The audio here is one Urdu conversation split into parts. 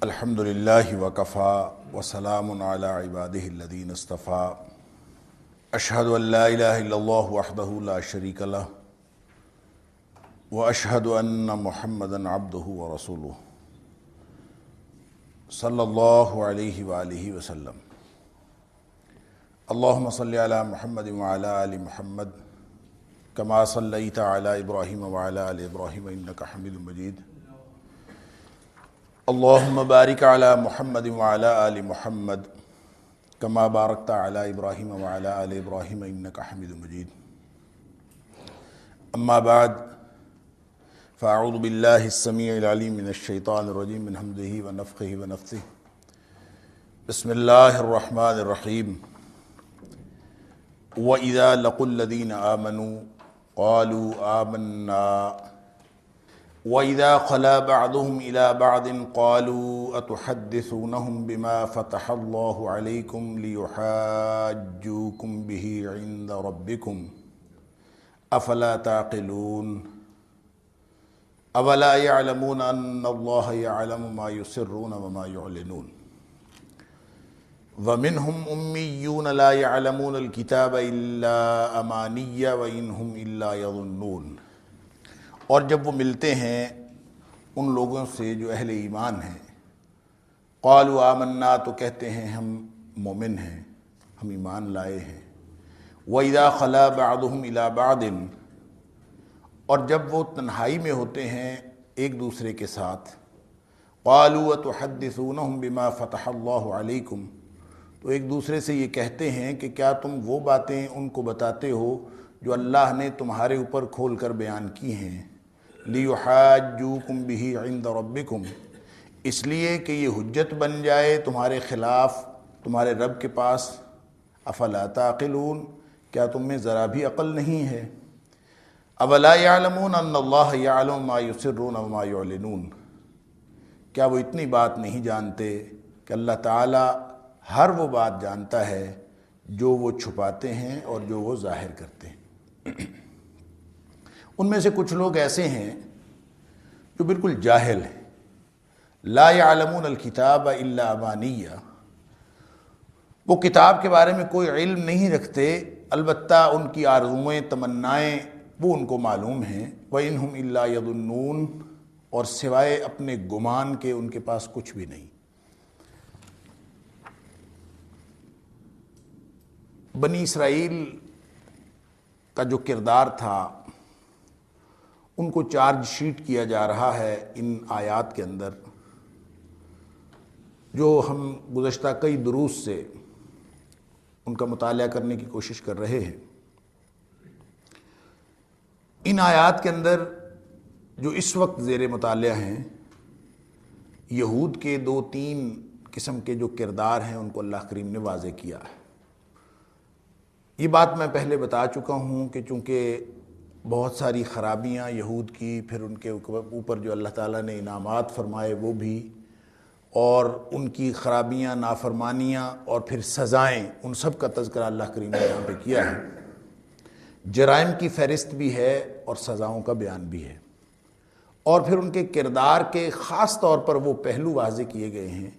الحمد للہ وکفا وسلام علی عبادہ الذین اصطفیٰ اشہد ان لا الہ الا اللہ وحدہ لا شریک لہ واشہد ان محمدا عبدہ ورسولہ صلی اللہ علیہ وآلہ وسلم اللہم صلی علی محمد وعلی آل محمد کما صلیت علی ابراہیم وعلی آل ابراہیم انک حمید مجید اللہم بارک علی محمد وعلی آل محمد کما بارکت علی ابراہیم وعلی آل ابراہیم انک حمید مجید اما بعد فاعوذ باللہ السمیع العلیم من الشیطان الرجیم من حمدہ ونفخہ ونفثہ بسم اللہ الرحمن الرحیم وَإِذَا لَقُوا الَّذِينَ آمَنُوا قَالُوا آمَنَّا وَإِذَا خَلَا بَعْضُهُمْ إِلَى بَعْضٍ قَالُوا أَتُحَدِّثُونَهُمْ بِمَا فَتَحَ اللَّهُ عَلَيْكُمْ لِيُحَاجُّوكُمْ بِهِ عِنْدَ رَبِّكُمْ أَفَلَا تَعْقِلُونَ أَوَلَا يَعْلَمُونَ أَنَّ اللَّهَ يَعْلَمُ مَا يُسِرُّونَ وَمَا يُعْلِنُونَ وَمِنْهُمْ أُمِّيُّونَ لَا يَعْلَمُونَ الْكِتَابَ إِلَّا أَمَانِيَّ وَإِنْهُمْ إِلَّا يَظُنُّونَ اور جب وہ ملتے ہیں ان لوگوں سے جو اہل ایمان ہیں قالوا آمنا تو کہتے ہیں ہم مومن ہیں، ہم ایمان لائے ہیں۔ وَإِذَا خَلَا بَعْضُهُمْ إِلَى بَعْضٍ اور جب وہ تنہائی میں ہوتے ہیں ایک دوسرے کے ساتھ قالوا أَتُحَدِّثُونَهُمْ بِمَا فَتَحَ اللَّهُ عَلَيْكُمْ تو ایک دوسرے سے یہ کہتے ہیں کہ کیا تم وہ باتیں ان کو بتاتے ہو جو اللہ نے تمہارے اوپر کھول کر بیان کی ہیں لِيُحَاجُّوكُمْ بِهِ عِنْدَ رَبِّكُمْ اس لیے کہ یہ حجت بن جائے تمہارے خلاف تمہارے رب کے پاس۔ افلا تعقلون کیا تم میں ذرا بھی عقل نہیں ہے؟ اولا يعلمون ان اللہ يعلم ما يسرون وما يعلنون کیا وہ اتنی بات نہیں جانتے کہ اللہ تعالی ہر وہ بات جانتا ہے جو وہ چھپاتے ہیں اور جو وہ ظاہر کرتے ہیں۔ ان میں سے کچھ لوگ ایسے ہیں جو بالکل جاہل ہیں، لا يعلمون الکتاب الا امانیہ وہ کتاب کے بارے میں کوئی علم نہیں رکھتے، البتہ ان کی آرزوئیں تمنائیں وہ ان کو معلوم ہیں۔ وَإِنْهُمْ إِلَّا يَظُنُّونَ اور سوائے اپنے گمان کے ان کے پاس کچھ بھی نہیں۔ بنی اسرائیل کا جو کردار تھا ان کو چارج شیٹ کیا جا رہا ہے ان آیات کے اندر، جو ہم گزشتہ کئی دروس سے ان کا مطالعہ کرنے کی کوشش کر رہے ہیں۔ ان آیات کے اندر جو اس وقت زیر مطالعہ ہیں یہود کے دو تین قسم کے جو کردار ہیں ان کو اللہ کریم نے واضح کیا ہے۔ یہ بات میں پہلے بتا چکا ہوں کہ چونکہ بہت ساری خرابیاں یہود کی، پھر ان کے اوپر جو اللہ تعالیٰ نے انعامات فرمائے وہ بھی، اور ان کی خرابیاں نافرمانیاں اور پھر سزائیں، ان سب کا تذکرہ اللہ کریم نے یہاں پہ کیا ہے۔ جرائم کی فہرست بھی ہے اور سزاؤں کا بیان بھی ہے، اور پھر ان کے کردار کے خاص طور پر وہ پہلو واضح کیے گئے ہیں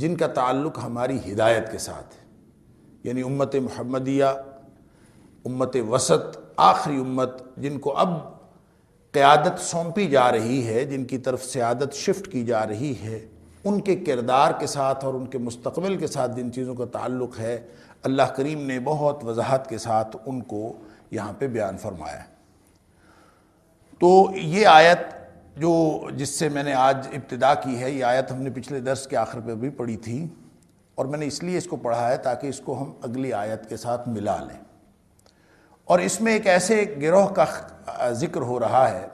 جن کا تعلق ہماری ہدایت کے ساتھ ہے، یعنی امت محمدیہ، امت وسط، آخری امت جن کو اب قیادت سونپی جا رہی ہے، جن کی طرف سیادت شفٹ کی جا رہی ہے، ان کے کردار کے ساتھ اور ان کے مستقبل کے ساتھ جن چیزوں کا تعلق ہے اللہ کریم نے بہت وضاحت کے ساتھ ان کو یہاں پہ بیان فرمایا ہے۔ تو یہ آیت جس سے میں نے آج ابتدا کی ہے، یہ آیت ہم نے پچھلے درس کے آخر پہ بھی پڑھی تھی، اور میں نے اس لیے اس کو پڑھا ہے تاکہ اس کو ہم اگلی آیت کے ساتھ ملا لیں۔ اور اس میں ایک ایسے گروہ کا ذکر ہو رہا ہے،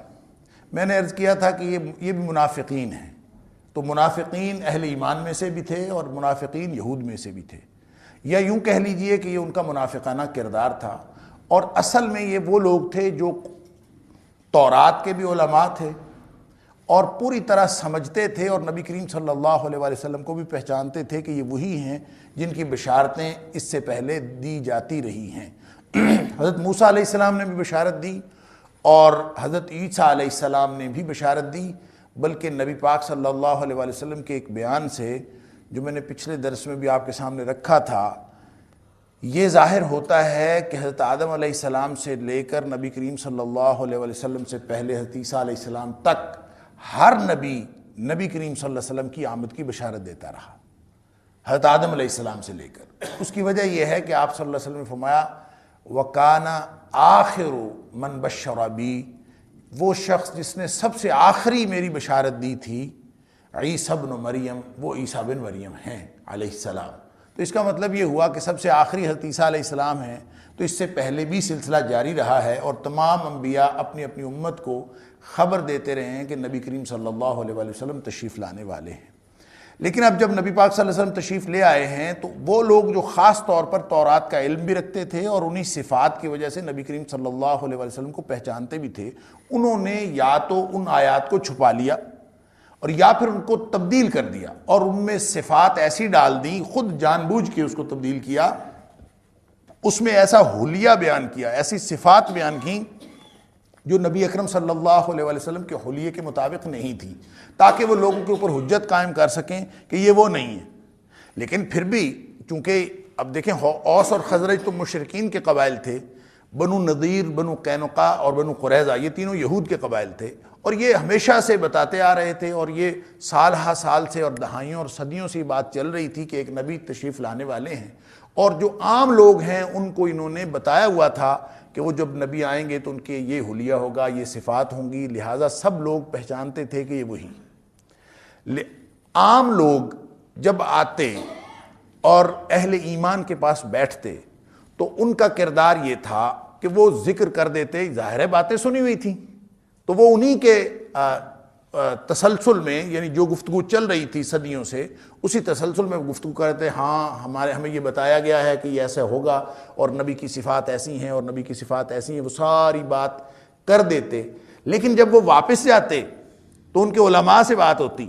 میں نے عرض کیا تھا کہ یہ بھی منافقین ہیں، تو منافقین اہل ایمان میں سے بھی تھے اور منافقین یہود میں سے بھی تھے، یا یوں کہہ لیجئے کہ یہ ان کا منافقانہ کردار تھا، اور اصل میں یہ وہ لوگ تھے جو تورات کے بھی علماء تھے اور پوری طرح سمجھتے تھے اور نبی کریم صلی اللہ علیہ وآلہ وسلم کو بھی پہچانتے تھے کہ یہ وہی ہیں جن کی بشارتیں اس سے پہلے دی جاتی رہی ہیں۔ حضرت موسیٰ علیہ السلام نے بھی بشارت دی اور حضرت عیسیٰ علیہ السلام نے بھی بشارت دی، بلکہ نبی پاک صلی اللہ علیہ وآلہ وسلم کے ایک بیان سے جو میں نے پچھلے درس میں بھی آپ کے سامنے رکھا تھا، یہ ظاہر ہوتا ہے کہ حضرت آدم علیہ السلام سے لے کر نبی کریم صلی اللہ علیہ وآلہ وسلم سے پہلے حضرت عیسیٰ علیہ السلام تک ہر نبی کریم صلی اللہ علیہ وسلم کی آمد کی بشارت دیتا رہا، حضرت آدم علیہ السلام سے لے کر۔ اس کی وجہ یہ ہے کہ آپ صلی اللہ علیہ وسلم نے فرمایا وَكَانَ آخِرُ مَنْ بَشَّرَ بِي، وہ شخص جس نے سب سے آخری میری بشارت دی تھی عیسیٰ ابن مریم، وہ عیسیٰ بن مریم ہیں علیہ السلام۔ تو اس کا مطلب یہ ہوا کہ سب سے آخری حضرت عیسیٰ علیہ السلام ہیں، تو اس سے پہلے بھی سلسلہ جاری رہا ہے اور تمام انبیاء اپنی اپنی امت کو خبر دیتے رہے ہیں کہ نبی کریم صلی اللہ علیہ وآلہ وسلم تشریف لانے والے ہیں۔ لیکن اب جب نبی پاک صلی اللہ علیہ وسلم تشریف لے آئے ہیں تو وہ لوگ جو خاص طور پر تورات کا علم بھی رکھتے تھے اور انہی صفات کی وجہ سے نبی کریم صلی اللہ علیہ وآلہ وسلم کو پہچانتے بھی تھے، انہوں نے یا تو ان آیات کو چھپا لیا اور یا پھر ان کو تبدیل کر دیا اور ان میں صفات ایسی ڈال دی، خود جان بوجھ کے اس کو تبدیل کیا، اس میں ایسا حلیہ بیان کیا، ایسی صفات بیان کی جو نبی اکرم صلی اللہ علیہ وآلہ وسلم کے حلیے کے مطابق نہیں تھی، تاکہ وہ لوگوں کے اوپر حجت قائم کر سکیں کہ یہ وہ نہیں ہے۔ لیکن پھر بھی چونکہ اب دیکھیں اوس اور خزرج تو مشرکین کے قبائل تھے، بنو نضیر، بنو قینقاع اور بنو قریظہ یہ تینوں یہود کے قبائل تھے، اور یہ ہمیشہ سے بتاتے آ رہے تھے اور یہ سال ہا سال سے اور دہائیوں اور صدیوں سے یہ بات چل رہی تھی کہ ایک نبی تشریف لانے والے ہیں، اور جو عام لوگ ہیں ان کو انہوں نے بتایا ہوا تھا کہ وہ جب نبی آئیں گے تو ان کے یہ حلیہ ہوگا، یہ صفات ہوں گی، لہٰذا سب لوگ پہچانتے تھے کہ یہ وہی۔ عام لوگ جب آتے اور اہل ایمان کے پاس بیٹھتے تو ان کا کردار یہ تھا کہ وہ ذکر کر دیتے، ظاہر باتیں سنی ہوئی تھیں تو وہ انہی کے تسلسل میں، یعنی جو گفتگو چل رہی تھی صدیوں سے، اسی تسلسل میں گفتگو کرتے، ہاں ہمیں یہ بتایا گیا ہے کہ یہ ایسا ہوگا اور نبی کی صفات ایسی ہیں اور نبی کی صفات ایسی ہیں، وہ ساری بات کر دیتے۔ لیکن جب وہ واپس جاتے تو ان کے علماء سے بات ہوتی،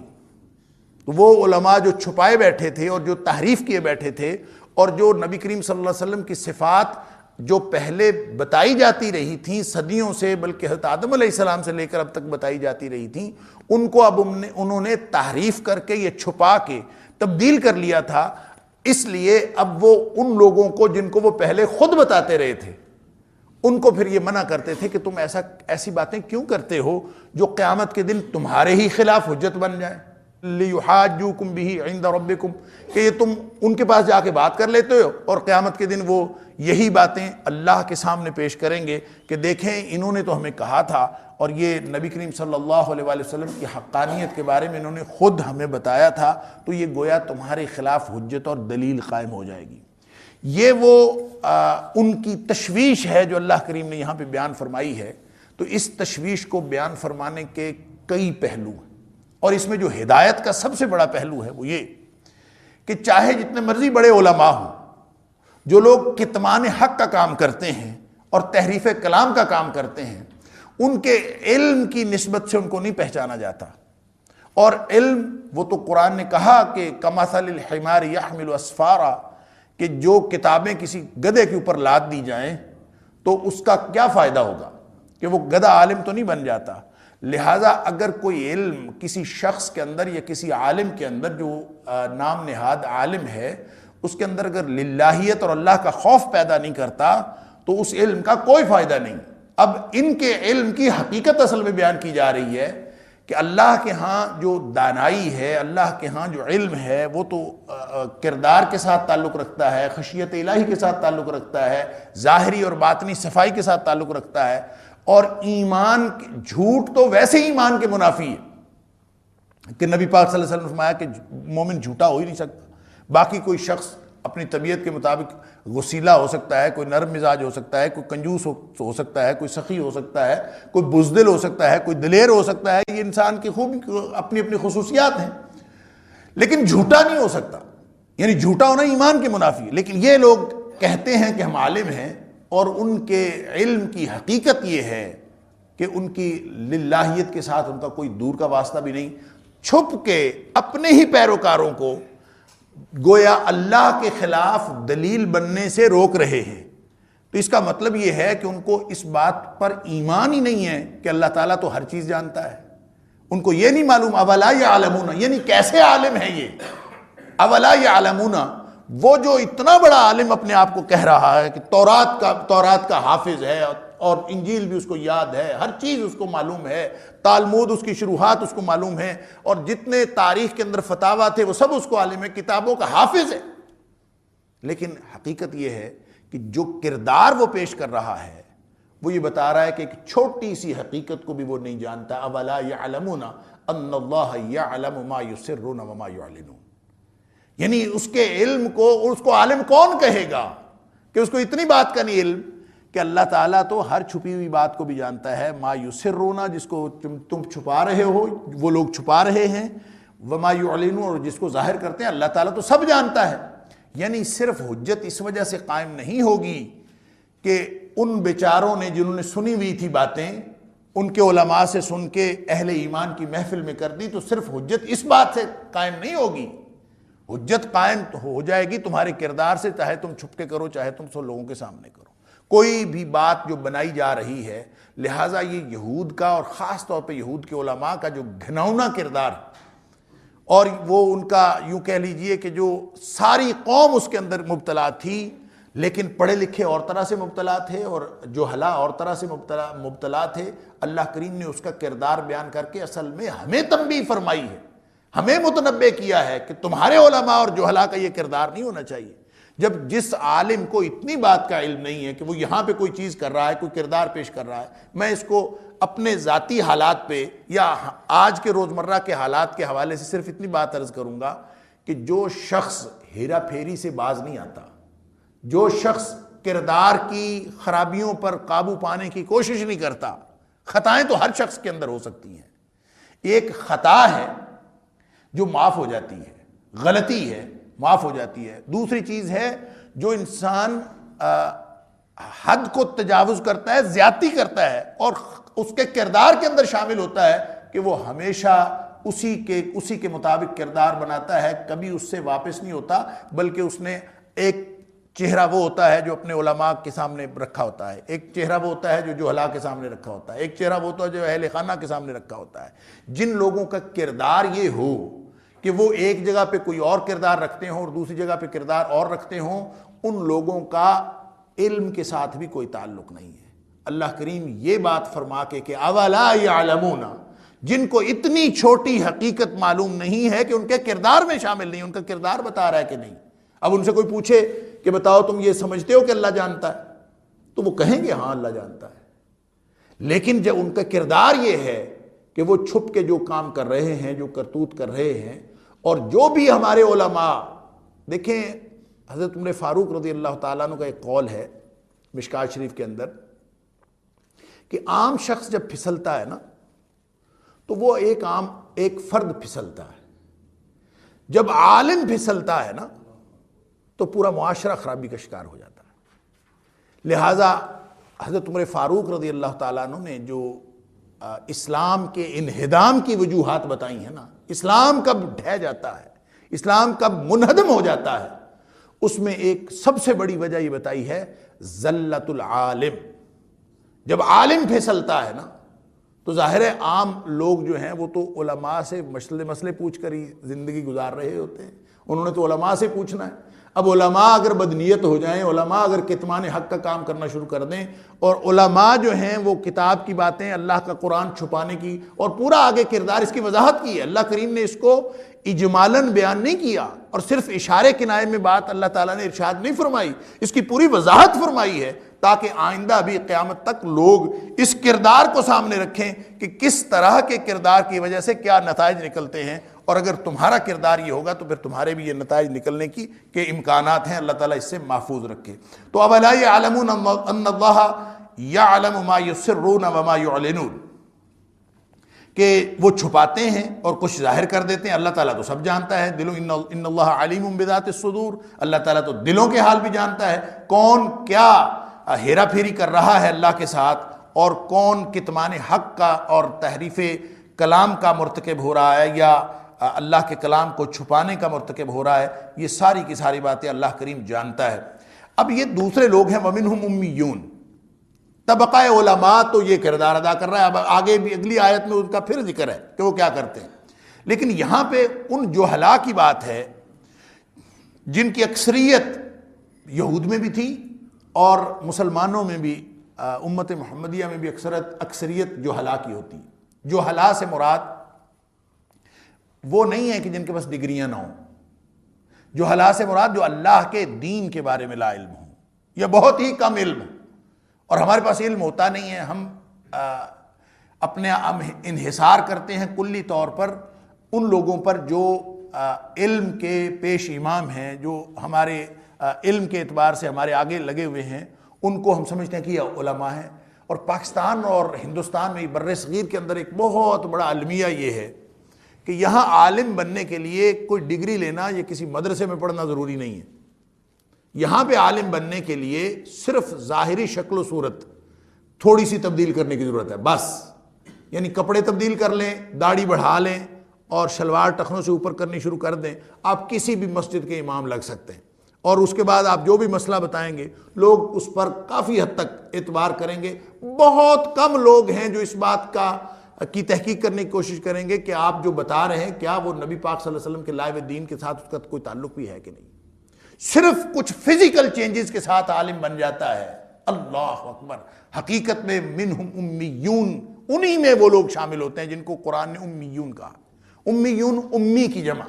تو وہ علماء جو چھپائے بیٹھے تھے اور جو تحریف کیے بیٹھے تھے اور جو نبی کریم صلی اللہ علیہ وسلم کی صفات جو پہلے بتائی جاتی رہی تھیں صدیوں سے، بلکہ حضرت آدم علیہ السلام سے لے کر اب تک بتائی جاتی رہی تھیں، ان کو اب انہوں نے تحریف کر کے یہ چھپا کے تبدیل کر لیا تھا، اس لیے اب وہ ان لوگوں کو جن کو وہ پہلے خود بتاتے رہے تھے ان کو پھر یہ منع کرتے تھے کہ تم ایسی باتیں کیوں کرتے ہو جو قیامت کے دن تمہارے ہی خلاف حجت بن جائیں، لِيُحَاجُّوكُمْ بِهِ عِنْدَ رَبِّكُمْ، کہ یہ تم ان کے پاس جا کے بات کر لیتے ہو اور قیامت کے دن وہ یہی باتیں اللہ کے سامنے پیش کریں گے کہ دیکھیں انہوں نے تو ہمیں کہا تھا، اور یہ نبی کریم صلی اللہ علیہ وآلہ وسلم کی حقانیت کے بارے میں انہوں نے خود ہمیں بتایا تھا، تو یہ گویا تمہارے خلاف حجت اور دلیل قائم ہو جائے گی۔ یہ وہ ان کی تشویش ہے جو اللہ کریم نے یہاں پہ بیان فرمائی ہے۔ تو اس تشویش کو بیان فرمانے کے کئی پہلو ہیں، اور اس میں جو ہدایت کا سب سے بڑا پہلو ہے وہ یہ کہ چاہے جتنے مرضی بڑے علماء ہوں، جو لوگ کتمان حق کا کام کرتے ہیں اور تحریف کلام کا کام کرتے ہیں، ان کے علم کی نسبت سے ان کو نہیں پہچانا جاتا، اور علم وہ تو قرآن نے کہا کہ کمثل الحمار یحمل اسفارا، کہ جو کتابیں کسی گدھے کے اوپر لاد دی جائیں تو اس کا کیا فائدہ ہوگا کہ وہ گدھا عالم تو نہیں بن جاتا۔ لہٰذا اگر کوئی علم کسی شخص کے اندر یا کسی عالم کے اندر جو نام نہاد عالم ہے اس کے اندر اگر للہیت اور اللہ کا خوف پیدا نہیں کرتا تو اس علم کا کوئی فائدہ نہیں۔ اب ان کے علم کی حقیقت اصل میں بیان کی جا رہی ہے کہ اللہ کے ہاں جو دانائی ہے، اللہ کے ہاں جو علم ہے، وہ تو کردار کے ساتھ تعلق رکھتا ہے، خشیت الہی کے ساتھ تعلق رکھتا ہے، ظاہری اور باطنی صفائی کے ساتھ تعلق رکھتا ہے، اور ایمان جھوٹ تو ویسے ہی ایمان کے منافی ہے کہ نبی پاک صلی اللہ علیہ وسلم نے فرمایا کہ مومن جھوٹا ہو ہی نہیں سکتا۔ باقی کوئی شخص اپنی طبیعت کے مطابق غسیلہ ہو سکتا ہے، کوئی نرم مزاج ہو سکتا ہے، کوئی کنجوس ہو سکتا ہے، کوئی سخی ہو سکتا ہے، کوئی بزدل ہو سکتا ہے، کوئی دلیر ہو سکتا ہے، یہ انسان کی خوب اپنی اپنی خصوصیات ہیں۔ لیکن جھوٹا نہیں ہو سکتا، یعنی جھوٹا ہونا ایمان کے منافی ہے۔ لیکن یہ لوگ کہتے ہیں کہ ہم عالم ہیں، اور ان کے علم کی حقیقت یہ ہے کہ ان کی للہیت کے ساتھ ان کا کوئی دور کا واسطہ بھی نہیں، چھپ کے اپنے ہی پیروکاروں کو گویا اللہ کے خلاف دلیل بننے سے روک رہے ہیں۔ تو اس کا مطلب یہ ہے کہ ان کو اس بات پر ایمان ہی نہیں ہے کہ اللہ تعالیٰ تو ہر چیز جانتا ہے۔ ان کو یہ نہیں معلوم اولا یعلمون، یعنی کیسے عالم ہے یہ اولا یعلمون، وہ جو اتنا بڑا عالم اپنے آپ کو کہہ رہا ہے کہ تورات کا حافظ ہے، اور انجیل بھی اس کو یاد ہے، ہر چیز اس کو معلوم ہے، تالمود اس کی شروحات اس کو معلوم ہے، اور جتنے تاریخ کے اندر فتاویٰ تھے وہ سب اس کو عالم ہے، کتابوں کا حافظ ہے۔ لیکن حقیقت یہ ہے کہ جو کردار وہ پیش کر رہا ہے وہ یہ بتا رہا ہے کہ ایک چھوٹی سی حقیقت کو بھی وہ نہیں جانتا۔ اولا یعلمون ان اللہ یعلم ما یسرون وما یعلنون، یعنی اس کے علم کو، اس کو عالم کون کہے گا کہ اس کو اتنی بات کا نہیں علم کہ اللہ تعالیٰ تو ہر چھپی ہوئی بات کو بھی جانتا ہے۔ ما یسرون، جس کو تم چھپا رہے ہو وہ لوگ چھپا رہے ہیں، وما یعلنون، اور جس کو ظاہر کرتے ہیں اللہ تعالیٰ تو سب جانتا ہے۔ یعنی صرف حجت اس وجہ سے قائم نہیں ہوگی کہ ان بیچاروں نے جنہوں نے سنی ہوئی تھی باتیں ان کے علماء سے سن کے اہل ایمان کی محفل میں کر دی، تو صرف حجت اس بات سے قائم نہیں ہوگی، حجت قائم ہو جائے گی تمہارے کردار سے، چاہے تم چھپ کے کرو چاہے تم سو لوگوں کے سامنے کرو، کوئی بھی بات جو بنائی جا رہی ہے۔ لہٰذا یہ یہود کا، اور خاص طور پہ یہود کے علماء کا جو گھناؤنا کردار، اور وہ ان کا یوں کہہ لیجئے کہ جو ساری قوم اس کے اندر مبتلا تھی، لیکن پڑھے لکھے اور طرح سے مبتلا تھے اور جہلا اور طرح سے مبتلا تھے، اللہ کریم نے اس کا کردار بیان کر کے اصل میں ہمیں تنبیہ فرمائی ہے، ہمیں متنبہ کیا ہے کہ تمہارے علماء اور جہلا کا یہ کردار نہیں ہونا چاہیے۔ جب جس عالم کو اتنی بات کا علم نہیں ہے کہ وہ یہاں پہ کوئی چیز کر رہا ہے، کوئی کردار پیش کر رہا ہے، میں اس کو اپنے ذاتی حالات پہ یا آج کے روزمرہ کے حالات کے حوالے سے صرف اتنی بات عرض کروں گا کہ جو شخص ہیرا پھیری سے باز نہیں آتا، جو شخص کردار کی خرابیوں پر قابو پانے کی کوشش نہیں کرتا، خطائیں تو ہر شخص کے اندر ہو سکتی ہیں، ایک خطا ہے جو معاف ہو جاتی ہے، غلطی ہے معاف ہو جاتی ہے، دوسری چیز ہے جو انسان حد کو تجاوز کرتا ہے، زیادتی کرتا ہے، اور اس کے کردار کے اندر شامل ہوتا ہے کہ وہ ہمیشہ اسی کے مطابق کردار بناتا ہے، کبھی اس سے واپس نہیں ہوتا، بلکہ اس نے ایک چہرہ وہ ہوتا ہے جو اپنے علماء کے سامنے رکھا ہوتا ہے، ایک چہرہ وہ ہوتا ہے جو جہلا کے سامنے رکھا ہوتا ہے، ایک چہرہ وہ ہوتا ہے جو اہل خانہ کے سامنے رکھا ہوتا ہے۔ جن لوگوں کا کردار یہ ہو کہ وہ ایک جگہ پہ کوئی اور کردار رکھتے ہوں اور دوسری جگہ پہ کردار اور رکھتے ہوں، ان لوگوں کا علم کے ساتھ بھی کوئی تعلق نہیں ہے۔ اللہ کریم یہ بات فرما کے کہ اولا یعلمون، جن کو اتنی چھوٹی حقیقت معلوم نہیں ہے کہ ان کے کردار میں شامل نہیں، ان کا کردار بتا رہا ہے کہ نہیں۔ اب ان سے کوئی پوچھے کہ بتاؤ تم یہ سمجھتے ہو کہ اللہ جانتا ہے، تو وہ کہیں گے ہاں اللہ جانتا ہے، لیکن جب ان کا کردار یہ ہے کہ وہ چھپ کے جو کام کر رہے ہیں، جو کرتوت کر رہے ہیں، اور جو بھی ہمارے علماء، دیکھیں حضرت عمر فاروق رضی اللہ تعالیٰ عنہ کا ایک قول ہے مشکات شریف کے اندر کہ عام شخص جب پھسلتا ہے نا تو وہ ایک فرد پھسلتا ہے، جب عالم پھسلتا ہے نا تو پورا معاشرہ خرابی کا شکار ہو جاتا ہے۔ لہٰذا حضرت عمر فاروق رضی اللہ تعالیٰ عنہ نے جو اسلام کے انہدام کی وجوہات بتائی ہیں نا، اسلام کب ڈھہ جاتا ہے، اسلام کب منہدم ہو جاتا ہے، اس میں ایک سب سے بڑی وجہ یہ بتائی ہے زلت العالم۔ جب عالم پھسلتا ہے نا تو ظاہر ہے عام لوگ جو ہیں وہ تو علماء سے مسئلے پوچھ کر ہی زندگی گزار رہے ہوتے ہیں، انہوں نے تو علماء سے پوچھنا ہے۔ اب علماء اگر بدنیت ہو جائیں، علماء اگر کتمان حق کا کام کرنا شروع کر دیں، اور علماء جو ہیں وہ کتاب کی باتیں، اللہ کا قرآن چھپانے کی، اور پورا آگے کردار اس کی وضاحت کی ہے، اللہ کریم نے اس کو اجمالاً بیان نہیں کیا اور صرف اشارے کنائے میں بات اللہ تعالیٰ نے ارشاد نہیں فرمائی، اس کی پوری وضاحت فرمائی ہے تاکہ آئندہ بھی قیامت تک لوگ اس کردار کو سامنے رکھیں کہ کس طرح کے کردار کی وجہ سے کیا نتائج نکلتے ہیں، اور اگر تمہارا کردار یہ ہوگا تو پھر تمہارے بھی یہ نتائج نکلنے کی کے امکانات ہیں، اللہ تعالیٰ اس سے محفوظ رکھے۔ تو اولا یعلمون ان اللہ یعلم ما یسرون وما یعلنون، کہ وہ چھپاتے ہیں اور کچھ ظاہر کر دیتے ہیں۔ اللہ تعالیٰ تو سب جانتا ہے، ان اللہ علیم بذات الصدور، اللہ تعالیٰ تو دلوں کے حال بھی جانتا ہے، کون کیا ہیرا پھیری کر رہا ہے اللہ کے ساتھ، اور کون کتمان حق کا اور تحریف کلام کا مرتکب ہو رہا ہے یا اللہ کے کلام کو چھپانے کا مرتکب ہو رہا ہے، یہ ساری کی ساری باتیں اللہ کریم جانتا ہے۔ اب یہ دوسرے لوگ ہیں، وَمِنْهُمْ أُمِّيُّونَ، طبقہ علماء تو یہ کردار ادا کر رہا ہے۔ اب آگے بھی اگلی آیت میں ان کا پھر ذکر ہے کہ وہ کیا کرتے ہیں، لیکن یہاں پہ ان جہلاء کی بات ہے جن کی اکثریت یہود میں بھی تھی اور مسلمانوں میں بھی، امت محمدیہ میں بھی اکثریت جہلاء کی ہوتی ہے۔ جہلاء سے مراد وہ نہیں ہے کہ جن کے پاس ڈگریاں نہ ہوں، جہلاء سے مراد جو اللہ کے دین کے بارے میں لا علم ہوں یا بہت ہی کم علم ہوں، اور ہمارے پاس علم ہوتا نہیں ہے، ہم اپنے انحصار کرتے ہیں کلی طور پر ان لوگوں پر جو علم کے پیش امام ہیں، جو ہمارے علم کے اعتبار سے ہمارے آگے لگے ہوئے ہیں، ان کو ہم سمجھتے ہیں کہ یہ علماء ہیں۔ اور پاکستان اور ہندوستان میں بر صغیر کے اندر ایک بہت بڑا المیہ یہ ہے کہ یہاں عالم بننے کے لیے کوئی ڈگری لینا یا کسی مدرسے میں پڑھنا ضروری نہیں ہے۔ یہاں پہ عالم بننے کے لیے صرف ظاہری شکل و صورت تھوڑی سی تبدیل کرنے کی ضرورت ہے بس، یعنی کپڑے تبدیل کر لیں، داڑھی بڑھا لیں اور شلوار ٹخنوں سے اوپر کرنی شروع کر دیں، آپ کسی بھی مسجد کے امام لگ سکتے ہیں، اور اس کے بعد آپ جو بھی مسئلہ بتائیں گے لوگ اس پر کافی حد تک اعتبار کریں گے۔ بہت کم لوگ ہیں جو اس بات کی تحقیق کرنے کی کوشش کریں گے کہ آپ جو بتا رہے ہیں کیا وہ نبی پاک صلی اللہ علیہ وسلم کے لائے ہوئے دین کے ساتھ اس کا کوئی تعلق بھی ہے کہ نہیں۔ صرف کچھ فزیکل چینجز کے ساتھ عالم بن جاتا ہے۔ اللہ اکبر، حقیقت میں منہم امیون، انہی میں وہ لوگ شامل ہوتے ہیں جن کو قرآن نے امیون کہا۔ امیون امی کی جمع،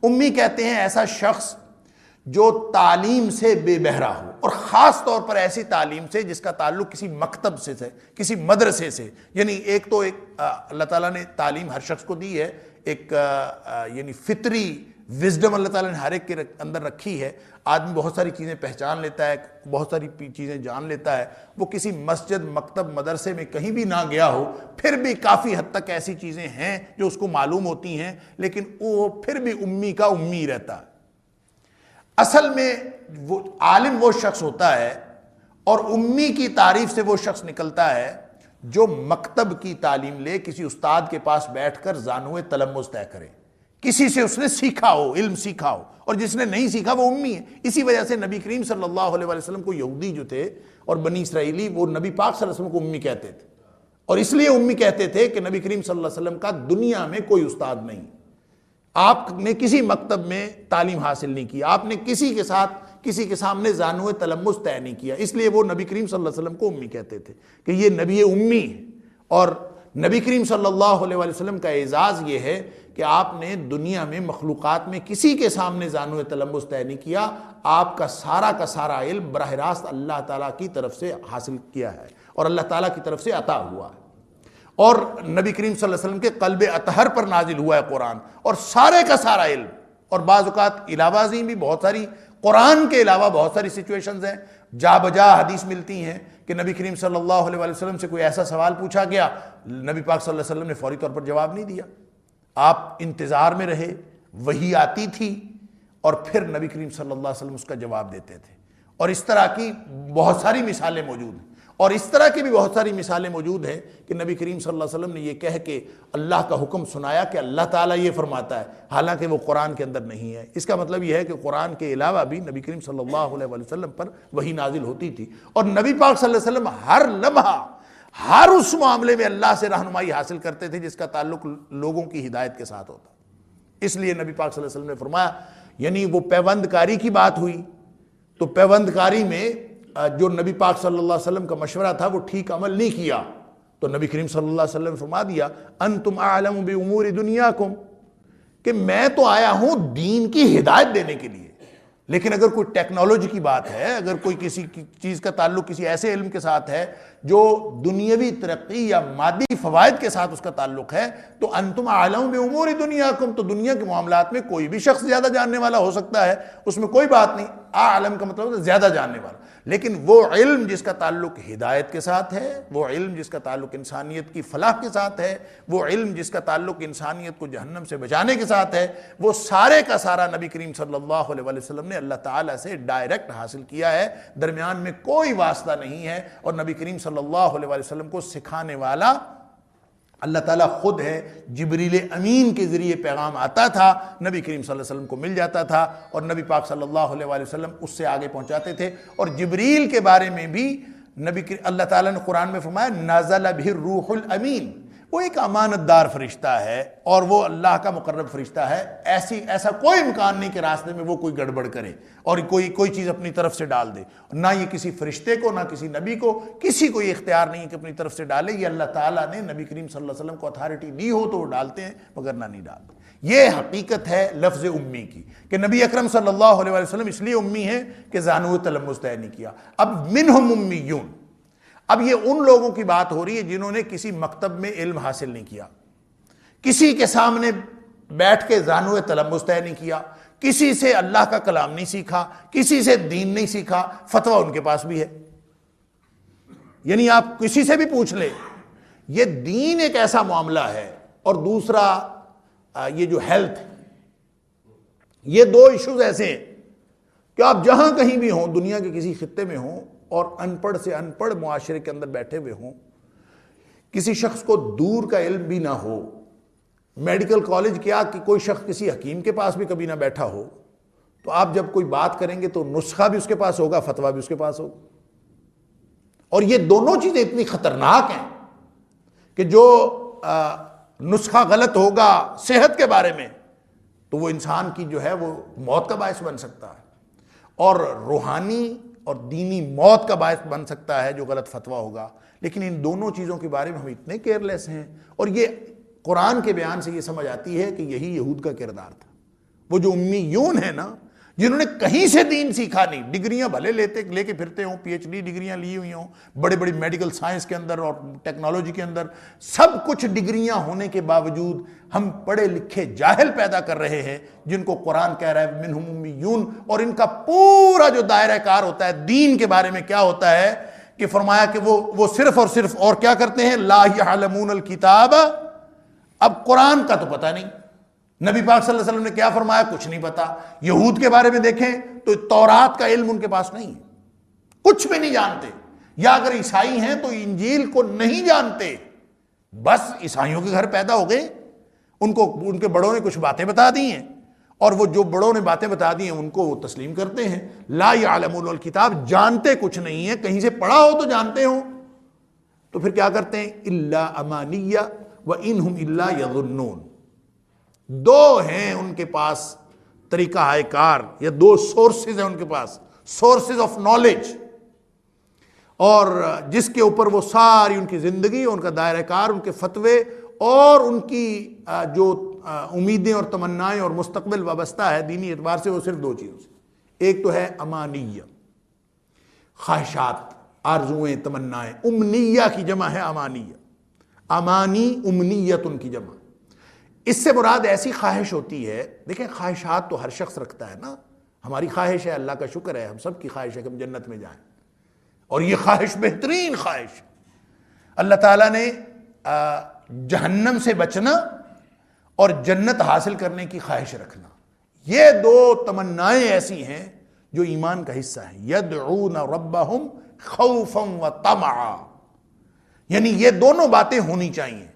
امی کہتے ہیں ایسا شخص جو تعلیم سے بے بہرا ہو، اور خاص طور پر ایسی تعلیم سے جس کا تعلق کسی مکتب سے ہے، کسی مدرسے سے، یعنی ایک تو اللہ تعالیٰ نے تعلیم ہر شخص کو دی ہے، ایک یعنی فطری وزڈم اللہ تعالیٰ نے ہر ایک کے اندر رکھی ہے، آدمی بہت ساری چیزیں پہچان لیتا ہے، بہت ساری چیزیں جان لیتا ہے، وہ کسی مسجد مکتب مدرسے میں کہیں بھی نہ گیا ہو پھر بھی کافی حد تک ایسی چیزیں ہیں جو اس کو معلوم ہوتی ہیں، لیکن وہ پھر بھی امی کا امی رہتا ہے۔ اصل میں وہ عالم وہ شخص ہوتا ہے، اور امی کی تعریف سے وہ شخص نکلتا ہے جو مکتب کی تعلیم لے، کسی استاد کے پاس بیٹھ کر زانوِ تلمذ طے کرے، کسی سے اس نے سیکھا ہو، علم سیکھا ہو، اور جس نے نہیں سیکھا وہ امی ہے۔ اسی وجہ سے نبی کریم صلی اللہ علیہ وسلم کو یہودی جو تھے اور بنی اسرائیلی، وہ نبی پاک صلی اللہ علیہ وسلم کو امی کہتے تھے، اور اس لیے امی کہتے تھے کہ نبی کریم صلی اللہ علیہ وسلم کا دنیا میں کوئی استاد نہیں، آپ نے کسی مکتب میں تعلیم حاصل نہیں کی، آپ نے کسی کے سامنے زانوِ تلمذ طے نہیں کیا، اس لیے وہ نبی کریم صلی اللہ علیہ وسلم کو امی کہتے تھے کہ یہ نبی امی ہے۔ اور نبی کریم صلی اللہ علیہ وسلم کا اعزاز یہ ہے کہ آپ نے دنیا میں مخلوقات میں کسی کے سامنے زانوِ تلمذ طے نہیں کیا، آپ کا سارا علم براہ راست اللہ تعالیٰ کی طرف سے حاصل کیا ہے اور اللہ تعالیٰ کی طرف سے عطا ہوا ہے، اور نبی کریم صلی اللہ علیہ وسلم کے قلب اطہر پر نازل ہوا ہے قرآن، اور سارے کا سارا علم۔ اور بعض اوقات علاوہ ازیں بھی بہت ساری قرآن کے علاوہ بہت ساری سچویشنز ہیں، جا بجا حدیث ملتی ہیں کہ نبی کریم صلی اللہ علیہ وسلم سے کوئی ایسا سوال پوچھا گیا، نبی پاک صلی اللہ علیہ وسلم نے فوری طور پر جواب نہیں دیا، آپ انتظار میں رہے، وحی آتی تھی اور پھر نبی کریم صلی اللہ علیہ وسلم اس کا جواب دیتے تھے۔ اور اس طرح کی بہت ساری مثالیں موجود ہیں، اور اس طرح کی بھی بہت ساری مثالیں موجود ہیں کہ نبی کریم صلی اللہ علیہ وسلم نے یہ کہہ کے اللہ کا حکم سنایا کہ اللہ تعالیٰ یہ فرماتا ہے، حالانکہ وہ قرآن کے اندر نہیں ہے۔ اس کا مطلب یہ ہے کہ قرآن کے علاوہ بھی نبی کریم صلی اللہ علیہ وسلم پر وحی نازل ہوتی تھی، اور نبی پاک صلی اللہ علیہ وسلم ہر لمحہ ہر اس معاملے میں اللہ سے رہنمائی حاصل کرتے تھے جس کا تعلق لوگوں کی ہدایت کے ساتھ ہوتا۔ اس لیے نبی پاک صلی اللہ علیہ وسلم نے فرمایا، یعنی وہ پیوند کاری کی بات ہوئی تو پیوند کاری میں جو نبی پاک صلی اللہ علیہ وسلم کا مشورہ تھا وہ ٹھیک عمل نہیں کیا، تو نبی کریم صلی اللہ علیہ وسلم نے فرما دیا انتم اعلم بامور دنیاکم، کہ میں تو آیا ہوں دین کی ہدایت دینے کے لیے، لیکن اگر کوئی ٹیکنالوجی کی بات ہے، اگر کوئی کسی چیز کا تعلق کسی ایسے علم کے ساتھ ہے جو دنیاوی ترقی یا مادی فوائد کے ساتھ اس کا تعلق ہے، تو انتم اعلم بامور دنیاکم، تو دنیا کے معاملات میں کوئی بھی شخص زیادہ جاننے والا ہو سکتا ہے، اس میں کوئی بات نہیں۔ اعلم کا مطلب ہے زیادہ جاننے والا، لیکن وہ علم جس کا تعلق ہدایت کے ساتھ ہے، وہ علم جس کا تعلق انسانیت کی فلاح کے ساتھ ہے، وہ علم جس کا تعلق انسانیت کو جہنم سے بچانے کے ساتھ ہے، وہ سارے کا سارا نبی کریم صلی اللہ علیہ وسلم نے اللہ تعالیٰ سے ڈائریکٹ حاصل کیا ہے، درمیان میں کوئی واسطہ نہیں ہے، اور نبی کریم صلی اللہ علیہ وسلم کو سکھانے والا اللہ تعالیٰ خود ہے۔ جبریل امین کے ذریعے پیغام آتا تھا، نبی کریم صلی اللہ علیہ وسلم کو مل جاتا تھا، اور نبی پاک صلی اللہ علیہ وسلم اس سے آگے پہنچاتے تھے۔ اور جبریل کے بارے میں بھی اللہ تعالیٰ نے قرآن میں فرمایا نازل بہ الروح الامین، وہ ایک امانت دار فرشتہ ہے اور وہ اللہ کا مقرب فرشتہ ہے۔ ایسا کوئی امکان نہیں کہ راستے میں وہ کوئی گڑبڑ کرے اور کوئی چیز اپنی طرف سے ڈال دے، نہ یہ کسی فرشتے کو، نہ کسی نبی کو، کسی کو یہ اختیار نہیں کہ اپنی طرف سے ڈالے۔ یہ اللہ تعالیٰ نے نبی کریم صلی اللہ علیہ وسلم کو اتھارٹی دی ہو تو وہ ڈالتے ہیں، مگر نہ نہیں ڈالتے۔ یہ حقیقت ہے لفظ امی کی، کہ نبی اکرم صلی اللہ علیہ وسلم اس لیے امی ہیں کہ زانو تلمس طے نہیں کیا۔ اب منہم امیون، اب یہ ان لوگوں کی بات ہو رہی ہے جنہوں نے کسی مکتب میں علم حاصل نہیں کیا، کسی کے سامنے بیٹھ کے زانو تلمس طے نہیں کیا، کسی سے اللہ کا کلام نہیں سیکھا، کسی سے دین نہیں سیکھا، فتویٰ ان کے پاس بھی ہے۔ یعنی آپ کسی سے بھی پوچھ لیں، یہ دین ایک ایسا معاملہ ہے، اور دوسرا یہ جو ہیلتھ، یہ دو ایشوز ایسے ہیں کہ آپ جہاں کہیں بھی ہوں، دنیا کے کسی خطے میں ہوں، اور ان پڑھ سے ان پڑھ معاشرے کے اندر بیٹھے ہوئے ہوں، کسی شخص کو دور کا علم بھی نہ ہو، میڈیکل کالج کیا کہ کوئی شخص کسی حکیم کے پاس بھی کبھی نہ بیٹھا ہو، تو آپ جب کوئی بات کریں گے تو نسخہ بھی اس کے پاس ہوگا، فتویٰ بھی اس کے پاس ہوگا۔ اور یہ دونوں چیزیں اتنی خطرناک ہیں کہ جو نسخہ غلط ہوگا صحت کے بارے میں تو وہ انسان کی جو ہے وہ موت کا باعث بن سکتا ہے، اور روحانی اور دینی موت کا باعث بن سکتا ہے جو غلط فتویٰ ہوگا۔ لیکن ان دونوں چیزوں کے بارے میں ہم اتنے کیئرلیس ہیں، اور یہ قرآن کے بیان سے یہ سمجھ آتی ہے کہ یہی یہود کا کردار تھا۔ وہ جو امیون ہیں نا، جنہوں نے کہیں سے دین سیکھا نہیں، ڈگریاں بھلے لے کے پھرتے ہوں، پی ایچ ڈی ڈگریاں لی ہوئی ہوں، بڑے بڑی میڈیکل سائنس کے اندر اور ٹیکنالوجی کے اندر، سب کچھ ڈگریاں ہونے کے باوجود ہم پڑھے لکھے جاہل پیدا کر رہے ہیں، جن کو قرآن کہہ رہا ہے منہم امیون، اور ان کا پورا جو دائرہ کار ہوتا ہے دین کے بارے میں کیا ہوتا ہے کہ فرمایا کہ وہ صرف اور صرف اور کیا کرتے ہیں، لا یعلمون الکتاب، اب قرآن کا تو پتہ نہیں، نبی پاک صلی اللہ علیہ وسلم نے کیا فرمایا کچھ نہیں پتا۔ یہود کے بارے میں دیکھیں تو تورات کا علم ان کے پاس نہیں ہے، کچھ بھی نہیں جانتے، یا اگر عیسائی ہیں تو انجیل کو نہیں جانتے، بس عیسائیوں کے گھر پیدا ہو گئے، ان کے بڑوں نے کچھ باتیں بتا دی ہیں، اور وہ جو بڑوں نے باتیں بتا دی ہیں ان کو وہ تسلیم کرتے ہیں۔ لا یعلمون الکتاب، جانتے کچھ نہیں ہے، کہیں سے پڑھا ہو تو جانتے ہوں، تو پھر کیا کرتے ہیں، الا امانیہ وانہم الا یظنون، دو ہیں ان کے پاس طریقہ کار، یا دو سورسز ہیں ان کے پاس، سورسز آف نالج، اور جس کے اوپر وہ ساری ان کی زندگی، ان کا دائرہ کار، ان کے فتوے اور ان کی جو امیدیں اور تمنائیں اور مستقبل وابستہ ہے دینی اعتبار سے، وہ صرف دو چیزوں سے، ایک تو ہے امانیہ، خواہشات، آرزویں، تمنائیں، امنیہ کی جمع ہے امانیہ، امانی امنیت ان کی جمع۔ اس سے مراد ایسی خواہش ہوتی ہے، دیکھیں خواہشات تو ہر شخص رکھتا ہے نا، ہماری خواہش ہے، اللہ کا شکر ہے، ہم سب کی خواہش ہے کہ ہم جنت میں جائیں، اور یہ خواہش بہترین خواہش۔ اللہ تعالیٰ نے جہنم سے بچنا اور جنت حاصل کرنے کی خواہش رکھنا، یہ دو تمنائیں ایسی ہیں جو ایمان کا حصہ ہیں، یدعون ربہم خوفا وطمعا، یعنی یہ دونوں باتیں ہونی چاہیے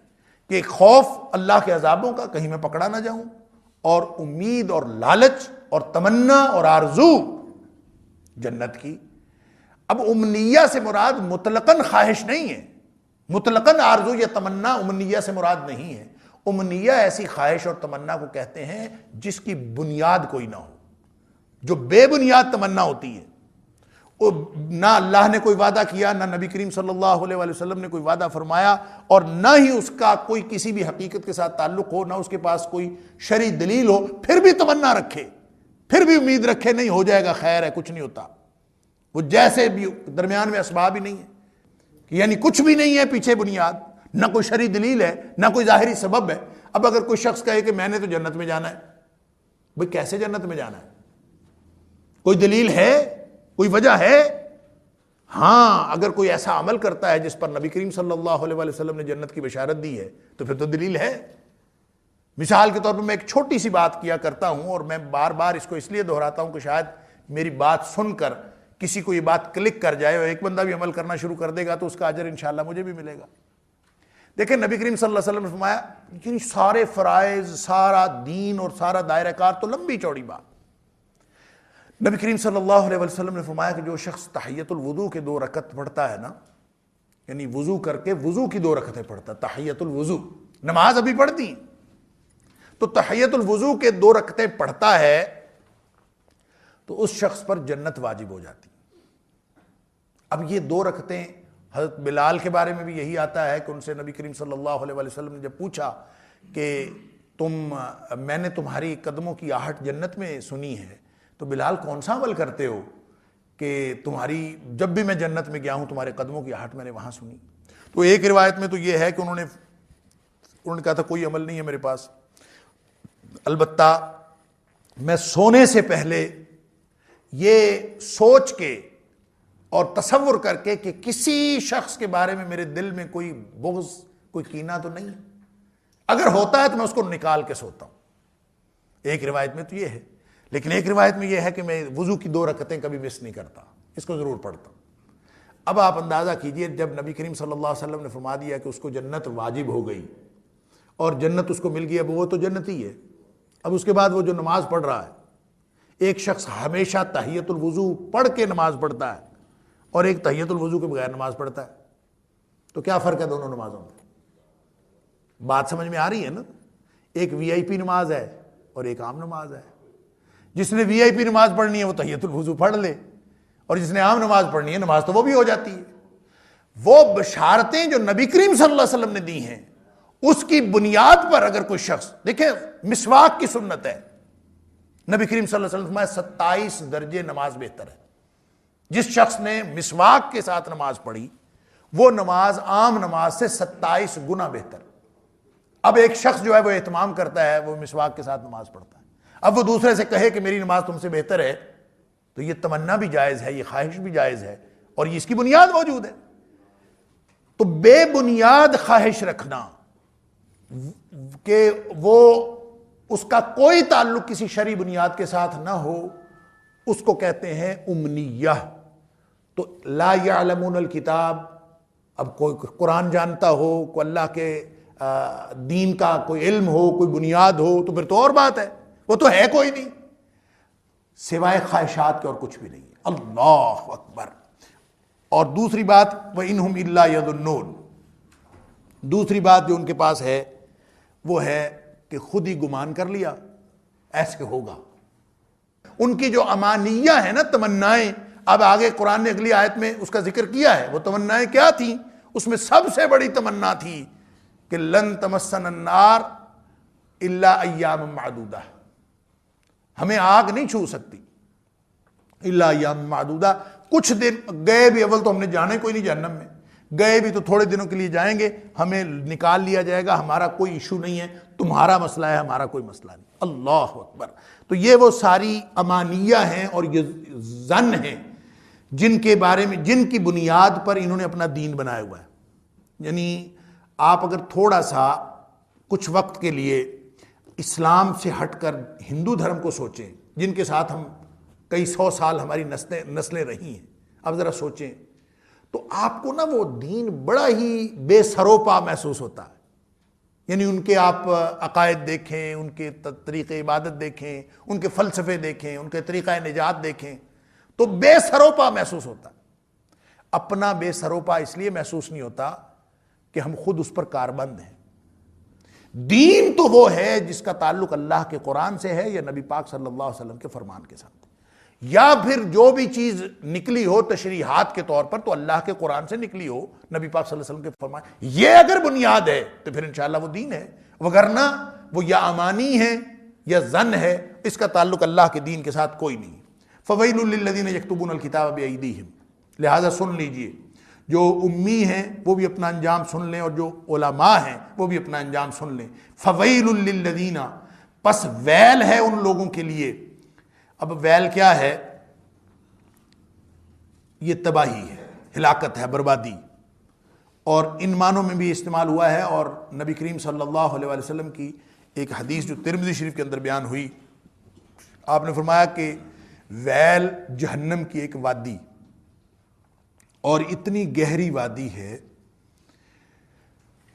کہ خوف اللہ کے عذابوں کا، کہیں میں پکڑا نہ جاؤں، اور امید اور لالچ اور تمنا اور آرزو جنت کی۔ اب امنیہ سے مراد مطلقاً خواہش نہیں ہے، مطلقاً آرزو یا تمنا امنیہ سے مراد نہیں ہے۔ امنیہ ایسی خواہش اور تمنا کو کہتے ہیں جس کی بنیاد کوئی نہ ہو، جو بے بنیاد تمنا ہوتی ہے، نہ اللہ نے کوئی وعدہ کیا، نہ نبی کریم صلی اللہ علیہ وسلم نے کوئی وعدہ فرمایا، اور نہ ہی اس کا کوئی کسی بھی حقیقت کے ساتھ تعلق ہو، نہ اس کے پاس کوئی شرعی دلیل ہو، پھر بھی تمنا رکھے، پھر بھی امید رکھے نہیں ہو جائے گا، خیر ہے، کچھ نہیں ہوتا، وہ جیسے بھی درمیان میں اسباب ہی نہیں ہے، یعنی کچھ بھی نہیں ہے پیچھے بنیاد، نہ کوئی شرعی دلیل ہے، نہ کوئی ظاہری سبب ہے۔ اب اگر کوئی شخص کہے کہ میں نے تو جنت میں جانا ہے، بھئی کیسے جنت میں جانا ہے؟ کوئی دلیل ہے؟ کوئی وجہ ہے؟ ہاں، اگر کوئی ایسا عمل کرتا ہے جس پر نبی کریم صلی اللہ علیہ وآلہ وسلم نے جنت کی بشارت دی ہے تو پھر تو دلیل ہے۔ مثال کے طور پر میں ایک چھوٹی سی بات کیا کرتا ہوں، اور میں بار بار اس کو اس لیے دہراتا ہوں کہ شاید میری بات سن کر کسی کو یہ بات کلک کر جائے، اور ایک بندہ بھی عمل کرنا شروع کر دے گا تو اس کا اجر انشاءاللہ مجھے بھی ملے گا۔ دیکھیں، نبی کریم صلی اللہ علیہ وسلم نے فرمایا کہ سارے فرائض، سارا دین اور سارا دائرہ کار تو لمبی چوڑی بات۔ نبی کریم صلی اللہ علیہ وسلم نے فرمایا کہ جو شخص تحیۃ الوضو کے 2 رکعت پڑھتا ہے نا، یعنی وضو کر کے وضو کی 2 رکعتیں پڑھتا، تحیۃ الوضو، نماز ابھی پڑھتی تو تحیۃ الوضو کے 2 رکعتیں پڑھتا ہے تو اس شخص پر جنت واجب ہو جاتی۔ اب یہ 2 رکعتیں، حضرت بلال کے بارے میں بھی یہی آتا ہے کہ ان سے نبی کریم صلی اللہ علیہ وسلم نے جب پوچھا کہ میں نے تمہاری قدموں کی آہٹ جنت میں سنی ہے، تو بلال کون سا عمل کرتے ہو کہ تمہاری، جب بھی میں جنت میں گیا ہوں تمہارے قدموں کی آہٹ میں نے وہاں سنی؟ تو ایک روایت میں تو یہ ہے کہ انہوں نے کہا تھا کوئی عمل نہیں ہے میرے پاس، البتہ میں سونے سے پہلے یہ سوچ کے اور تصور کر کے کہ کسی شخص کے بارے میں میرے دل میں کوئی بغض، کوئی کینہ تو نہیں ہے، اگر ہوتا ہے تو میں اس کو نکال کے سوتا ہوں۔ ایک روایت میں تو یہ ہے، لیکن ایک روایت میں یہ ہے کہ میں وضو کی 2 رکعتیں کبھی مس نہیں کرتا، اس کو ضرور پڑھتا ہوں۔ اب آپ اندازہ کیجئے، جب نبی کریم صلی اللہ علیہ وسلم نے فرما دیا کہ اس کو جنت واجب ہو گئی اور جنت اس کو مل گئی، اب وہ تو جنتی ہے۔ اب اس کے بعد وہ جو نماز پڑھ رہا ہے، ایک شخص ہمیشہ تحیۃ الوضو پڑھ کے نماز پڑھتا ہے اور ایک تحیۃ الوضو کے بغیر نماز پڑھتا ہے، تو کیا فرق ہے دونوں نمازوں میں؟ بات سمجھ میں آ رہی ہے نا؟ ایک وی آئی پی نماز ہے اور ایک عام نماز ہے۔ جس نے وی آئی پی نماز پڑھنی ہے وہ تحیۃ الوضو پڑھ لے، اور جس نے عام نماز پڑھنی ہے نماز تو وہ بھی ہو جاتی ہے۔ وہ بشارتیں جو نبی کریم صلی اللہ علیہ وسلم نے دی ہیں، اس کی بنیاد پر اگر کوئی شخص، دیکھیں مسواک کی سنت ہے، نبی کریم صلی اللہ علیہ وسلم نے 27 درجے نماز بہتر ہے۔ جس شخص نے مسواک کے ساتھ نماز پڑھی وہ نماز عام نماز سے 27 گنا بہتر۔ اب ایک شخص جو ہے وہ اہتمام کرتا ہے، وہ مسواک کے ساتھ نماز پڑھتا ہے، اب وہ دوسرے سے کہے کہ میری نماز تم سے بہتر ہے، تو یہ تمنا بھی جائز ہے، یہ خواہش بھی جائز ہے، اور یہ اس کی بنیاد موجود ہے۔ تو بے بنیاد خواہش رکھنا کہ وہ اس کا کوئی تعلق کسی شرعی بنیاد کے ساتھ نہ ہو، اس کو کہتے ہیں امنیہ۔ تو لا یعلمون الکتاب، اب کوئی قرآن جانتا ہو، کوئی اللہ کے دین کا کوئی علم ہو، کوئی بنیاد ہو، تو پھر تو اور بات ہے، وہ تو ہے کوئی نہیں، سوائے خواہشات کے اور کچھ بھی نہیں ہے۔ اللہ اکبر۔ اور دوسری بات وَإِنْهُمْ إِلَّا يَظُنُّونَ، دوسری بات جو ان کے پاس ہے وہ ہے کہ خود ہی گمان کر لیا ایسے ہوگا۔ ان کی جو امانیہ ہے نا، تمنائیں، اب آگے قرآن نے اگلی آیت میں اس کا ذکر کیا ہے، وہ تمنائیں کیا تھیں؟ اس میں سب سے بڑی تمنا تھی کہ لن تمسنا النار الا ایام معدودہ، ہمیں آگ نہیں چھو سکتی الا ایام معدودہ، کچھ دن گئے بھی، اول تو ہم نے جانے کوئی نہیں جہنم میں، گئے بھی تو تھوڑے دنوں کے لیے جائیں گے، ہمیں نکال لیا جائے گا، ہمارا کوئی ایشو نہیں ہے، تمہارا مسئلہ ہے، ہمارا کوئی مسئلہ نہیں۔ اللہ اکبر۔ تو یہ وہ ساری امانیہ ہیں اور یہ ظن ہیں جن کے بارے میں، جن کی بنیاد پر انہوں نے اپنا دین بنایا ہوا ہے۔ یعنی آپ اگر تھوڑا سا کچھ وقت کے لیے اسلام سے ہٹ کر ہندو دھرم کو سوچیں، جن کے ساتھ ہم کئی 100 سال ہماری نسلیں رہی ہیں، اب ذرا سوچیں تو آپ کو نا وہ دین بڑا ہی بے سروپا محسوس ہوتا ہے۔ یعنی ان کے آپ عقائد دیکھیں، ان کے طریقے عبادت دیکھیں، ان کے فلسفے دیکھیں، ان کے طریقہ نجات دیکھیں تو بے سروپا محسوس ہوتا ہے۔ اپنا بے سروپا اس لیے محسوس نہیں ہوتا کہ ہم خود اس پر کاربند ہیں۔ دین تو وہ ہے جس کا تعلق اللہ کے قرآن سے ہے یا نبی پاک صلی اللہ علیہ وسلم کے فرمان کے ساتھ، یا پھر جو بھی چیز نکلی ہو تشریحات کے طور پر تو اللہ کے قرآن سے نکلی ہو، نبی پاک صلی اللہ علیہ وسلم کے فرمان، یہ اگر بنیاد ہے تو پھر انشاءاللہ وہ دین ہے، وگرنہ وہ یا امانی ہے یا ظن ہے، اس کا تعلق اللہ کے دین کے ساتھ کوئی نہیں۔ فَوَيْلٌ لِّلَّذِينَ يَكْتُبُونَ الْكِتَابَ بِأَيْدِيهِمْ، لہذا سن لیجئے، جو امی ہیں وہ بھی اپنا انجام سن لیں، اور جو علماء ہیں وہ بھی اپنا انجام سن لیں۔ فَوَيْلٌ لِّلَّذِينَ، پس ویل ہے ان لوگوں کے لیے۔ اب ویل کیا ہے؟ یہ تباہی ہے، ہلاکت ہے، بربادی، اور ان معنوں میں بھی استعمال ہوا ہے۔ اور نبی کریم صلی اللہ علیہ وآلہ وسلم کی ایک حدیث جو ترمذی شریف کے اندر بیان ہوئی، آپ نے فرمایا کہ ویل جہنم کی ایک وادی، اور اتنی گہری وادی ہے،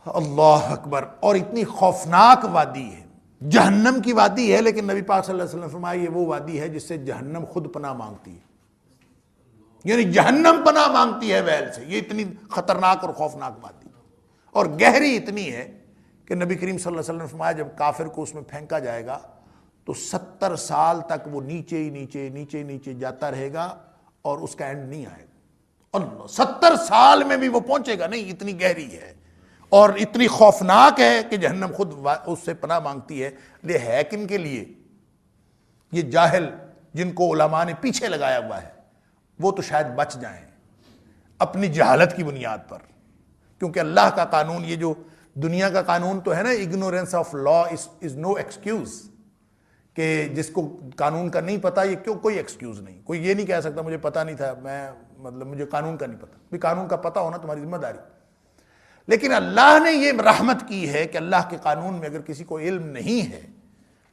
اللہ اکبر، اور اتنی خوفناک وادی ہے، جہنم کی وادی ہے، لیکن نبی پاک صلی اللہ علیہ وسلم نے فرمایا یہ وہ وادی ہے جس سے جہنم خود پناہ مانگتی ہے، یعنی جہنم پناہ مانگتی ہے ویل سے۔ یہ اتنی خطرناک اور خوفناک وادی، اور گہری اتنی ہے کہ نبی کریم صلی اللہ علیہ وسلم نے فرمایا جب کافر کو اس میں پھینکا جائے گا تو 70 سال تک وہ نیچے ہی نیچے نیچے نیچے جاتا رہے گا اور اس کا اینڈ نہیں آئے گا۔ اللہ، 70 سال میں بھی وہ پہنچے گا نہیں، اتنی گہری ہے اور اتنی خوفناک ہے کہ جہنم خود اس سے پناہ مانگتی ہے۔ یہ ہے کن کے لیے؟ یہ جاہل جن کو علماء نے پیچھے لگایا ہوا ہے، وہ تو شاید بچ جائیں اپنی جہالت کی بنیاد پر، کیونکہ اللہ کا قانون، یہ جو دنیا کا قانون تو ہے نا، ignorance of law is no excuse, کہ جس کو قانون کا نہیں پتا یہ کیوں، کوئی ایکسکیوز نہیں، کوئی یہ نہیں کہہ سکتا مجھے پتا نہیں تھا، مجھے قانون کا نہیں پتا، بھی قانون کا پتا ہونا تمہاری ذمہ داری۔ لیکن اللہ نے یہ رحمت کی ہے کہ اللہ کے قانون میں اگر کسی کو علم نہیں ہے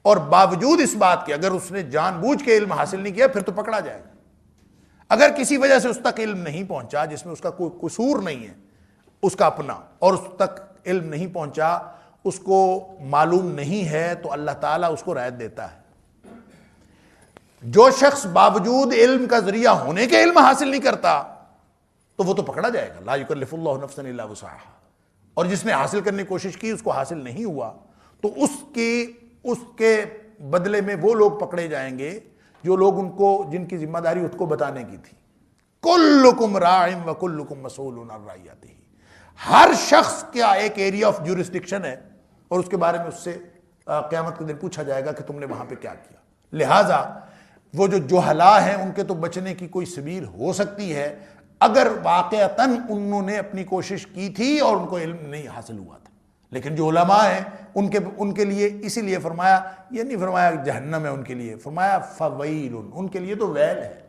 اور باوجود اس بات کے اگر اس نے جان بوجھ کے علم حاصل نہیں کیا پھر تو پکڑا جائے گا۔ اگر کسی وجہ سے اس تک علم نہیں پہنچا جس میں اس کا کوئی قصور نہیں ہے اس کا اپنا، اور اس تک علم نہیں پہنچا، اس کو معلوم نہیں ہے، تو اللہ تعالیٰ اس کو رعایت دیتا ہے۔ جو شخص باوجود علم کا ذریعہ ہونے کے علم حاصل نہیں کرتا تو وہ تو پکڑا جائے گا، لا یکلف اللہ نفسا الا وسعها، اور جس نے حاصل کرنے کی کوشش کی اس کو حاصل نہیں ہوا تو اس کے بدلے میں وہ لوگ پکڑے جائیں گے جو لوگ جن کی ذمہ داری اس کو بتانے کی تھی۔ کلکم راع وکلکم مسئول عن رعیتہ، ہر شخص کا ایک ایریا آف جورسڈکشن ہے اور اس کے بارے میں اس سے قیامت کے دن پوچھا جائے گا کہ تم نے وہاں پہ کیا کیا۔ لہٰذا وہ جو جہلا ہیں ان کے تو بچنے کی کوئی سبیل ہو سکتی ہے اگر واقعتاً انہوں نے اپنی کوشش کی تھی اور ان کو علم نہیں حاصل ہوا تھا، لیکن جو علماء ہیں ان کے لیے اسی لیے فرمایا، یہ نہیں فرمایا جہنم ہے ان کے لیے، فرمایا فویل، ان کے لیے تو ویل ہے۔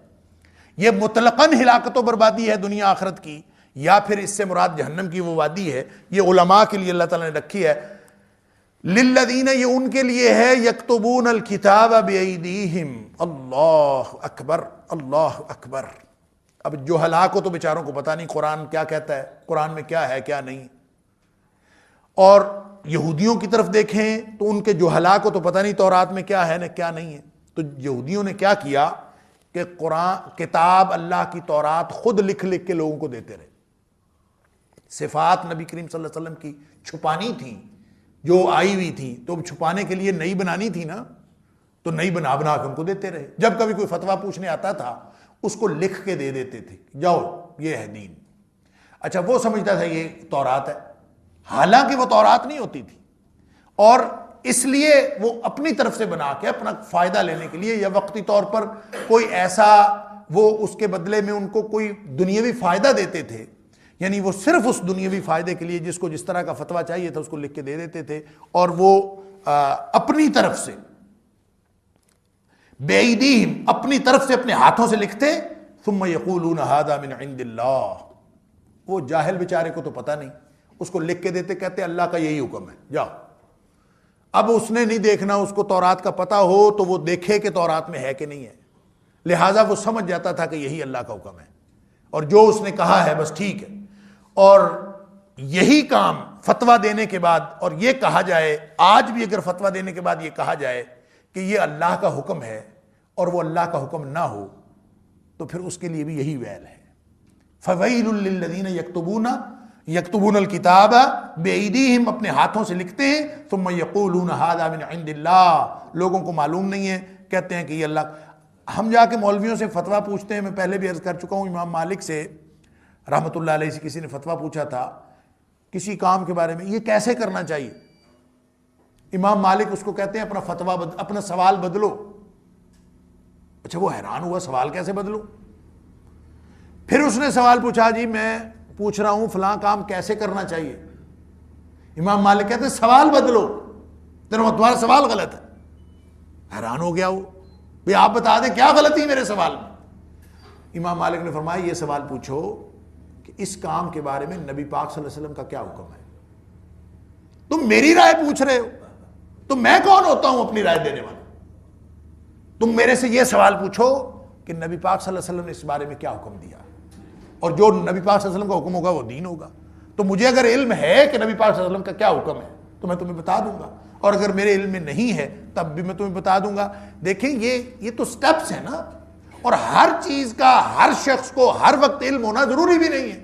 یہ مطلقاً ہلاکت و بربادی ہے دنیا آخرت کی، یا پھر اس سے مراد جہنم کی وہ وادی ہے، یہ علماء کے لیے اللہ تعالیٰ نے رکھی ہے۔ للذین، یہ ان کے لیے ہے، یکتبون الکتاب بایدیہم، اللہ اکبر اللہ اکبر۔ اب جہلا کو تو بیچاروں کو پتہ نہیں قرآن کیا کہتا ہے، قرآن میں کیا ہے کیا نہیں، اور یہودیوں کی طرف دیکھیں تو ان کے جہلا کو تو پتہ نہیں تورات میں کیا ہے نہ کیا نہیں ہے۔ تو یہودیوں نے کیا کیا کہ قرآن کتاب اللہ کی تورات خود لکھ لکھ کے لوگوں کو دیتے رہے۔ صفات نبی کریم صلی اللہ علیہ وسلم کی چھپانی تھی جو آئی ہوئی تھی، تو چھپانے کے لیے نئی بنانی تھی نا، تو نئی بنا بنا کے ان کو دیتے رہے۔ جب کبھی کوئی فتویٰ پوچھنے آتا تھا اس کو لکھ کے دے دیتے تھے، جاؤ یہ ہے دین۔ اچھا، وہ سمجھتا تھا یہ تورات ہے، حالانکہ وہ تورات نہیں ہوتی تھی، اور اس لیے وہ اپنی طرف سے بنا کے اپنا فائدہ لینے کے لیے یا وقتی طور پر کوئی ایسا، وہ اس کے بدلے میں ان کو کوئی دنیاوی فائدہ دیتے تھے، یعنی وہ صرف اس دنیاوی فائدے کے لیے جس کو جس طرح کا فتویٰ چاہیے تھا اس کو لکھ کے دے دیتے تھے، اور وہ اپنی طرف سے بِأَيْدِيهِمْ، اپنی طرف سے اپنے ہاتھوں سے لکھتے، ثم یقولون ھذا من عند اللہ۔ وہ جاہل بیچارے کو تو پتہ نہیں، اس کو لکھ کے دیتے، کہتے اللہ کا یہی حکم ہے جاؤ۔ اب اس نے نہیں دیکھنا، اس کو تورات کا پتہ ہو تو وہ دیکھے کہ تورات میں ہے کہ نہیں ہے، لہٰذا وہ سمجھ جاتا تھا کہ یہی اللہ کا حکم ہے اور جو اس نے کہا ہے بس ٹھیک ہے۔ اور یہی کام فتویٰ دینے کے بعد، اور یہ کہا جائے آج بھی، اگر فتویٰ دینے کے بعد یہ کہا جائے کہ یہ اللہ کا حکم ہے اور وہ اللہ کا حکم نہ ہو تو پھر اس کے لیے بھی یہی ویل ہے۔ فویل للذین یکتبون الکتاب بایدیہم، اپنے ہاتھوں سے لکھتے ہیں، ثم یقولون ھذا من عند اللہ، لوگوں کو معلوم نہیں ہے، کہتے ہیں کہ یہ اللہ۔ ہم جا کے مولویوں سے فتویٰ پوچھتے ہیں، میں پہلے بھی عرض کر چکا ہوں، امام مالک سے رحمۃ اللہ علیہ سے کسی نے فتویٰ پوچھا تھا کسی کام کے بارے میں، یہ کیسے کرنا چاہیے؟ امام مالک اس کو کہتے ہیں اپنا فتویٰ اپنا سوال بدلو۔ اچھا، وہ حیران ہوا سوال کیسے بدلو؟ پھر اس نے سوال پوچھا، جی میں پوچھ رہا ہوں فلاں کام کیسے کرنا چاہیے؟ امام مالک کہتے ہیں سوال بدلو، تمہارا سوال غلط ہے۔ حیران ہو گیا وہ، بھئی آپ بتا دیں کیا غلطی میرے سوال میں؟ امام مالک نے فرمایا یہ سوال پوچھو کہ اس کام کے بارے میں نبی پاک صلی اللہ علیہ وسلم کا کیا حکم ہے؟ تم میری رائے پوچھ رہے ہو، تو میں کون ہوتا ہوں اپنی رائے دینے والا؟ تم میرے سے یہ سوال پوچھو کہ نبی پاک صلی اللہ علیہ وسلم نے اس بارے میں کیا حکم دیا، اور جو نبی پاک صلی اللہ علیہ وسلم کا حکم ہوگا وہ دین ہوگا۔ تو مجھے اگر علم ہے کہ نبی پاک صلی اللہ علیہ وسلم کا کیا حکم ہے تو میں تمہیں بتا دوں گا، اور اگر میرے علم میں نہیں ہے تب بھی میں تمہیں بتا دوں گا۔ دیکھیں یہ تو سٹیپس ہیں نا، اور ہر چیز کا ہر شخص کو ہر وقت علم ہونا ضروری بھی نہیں ہے۔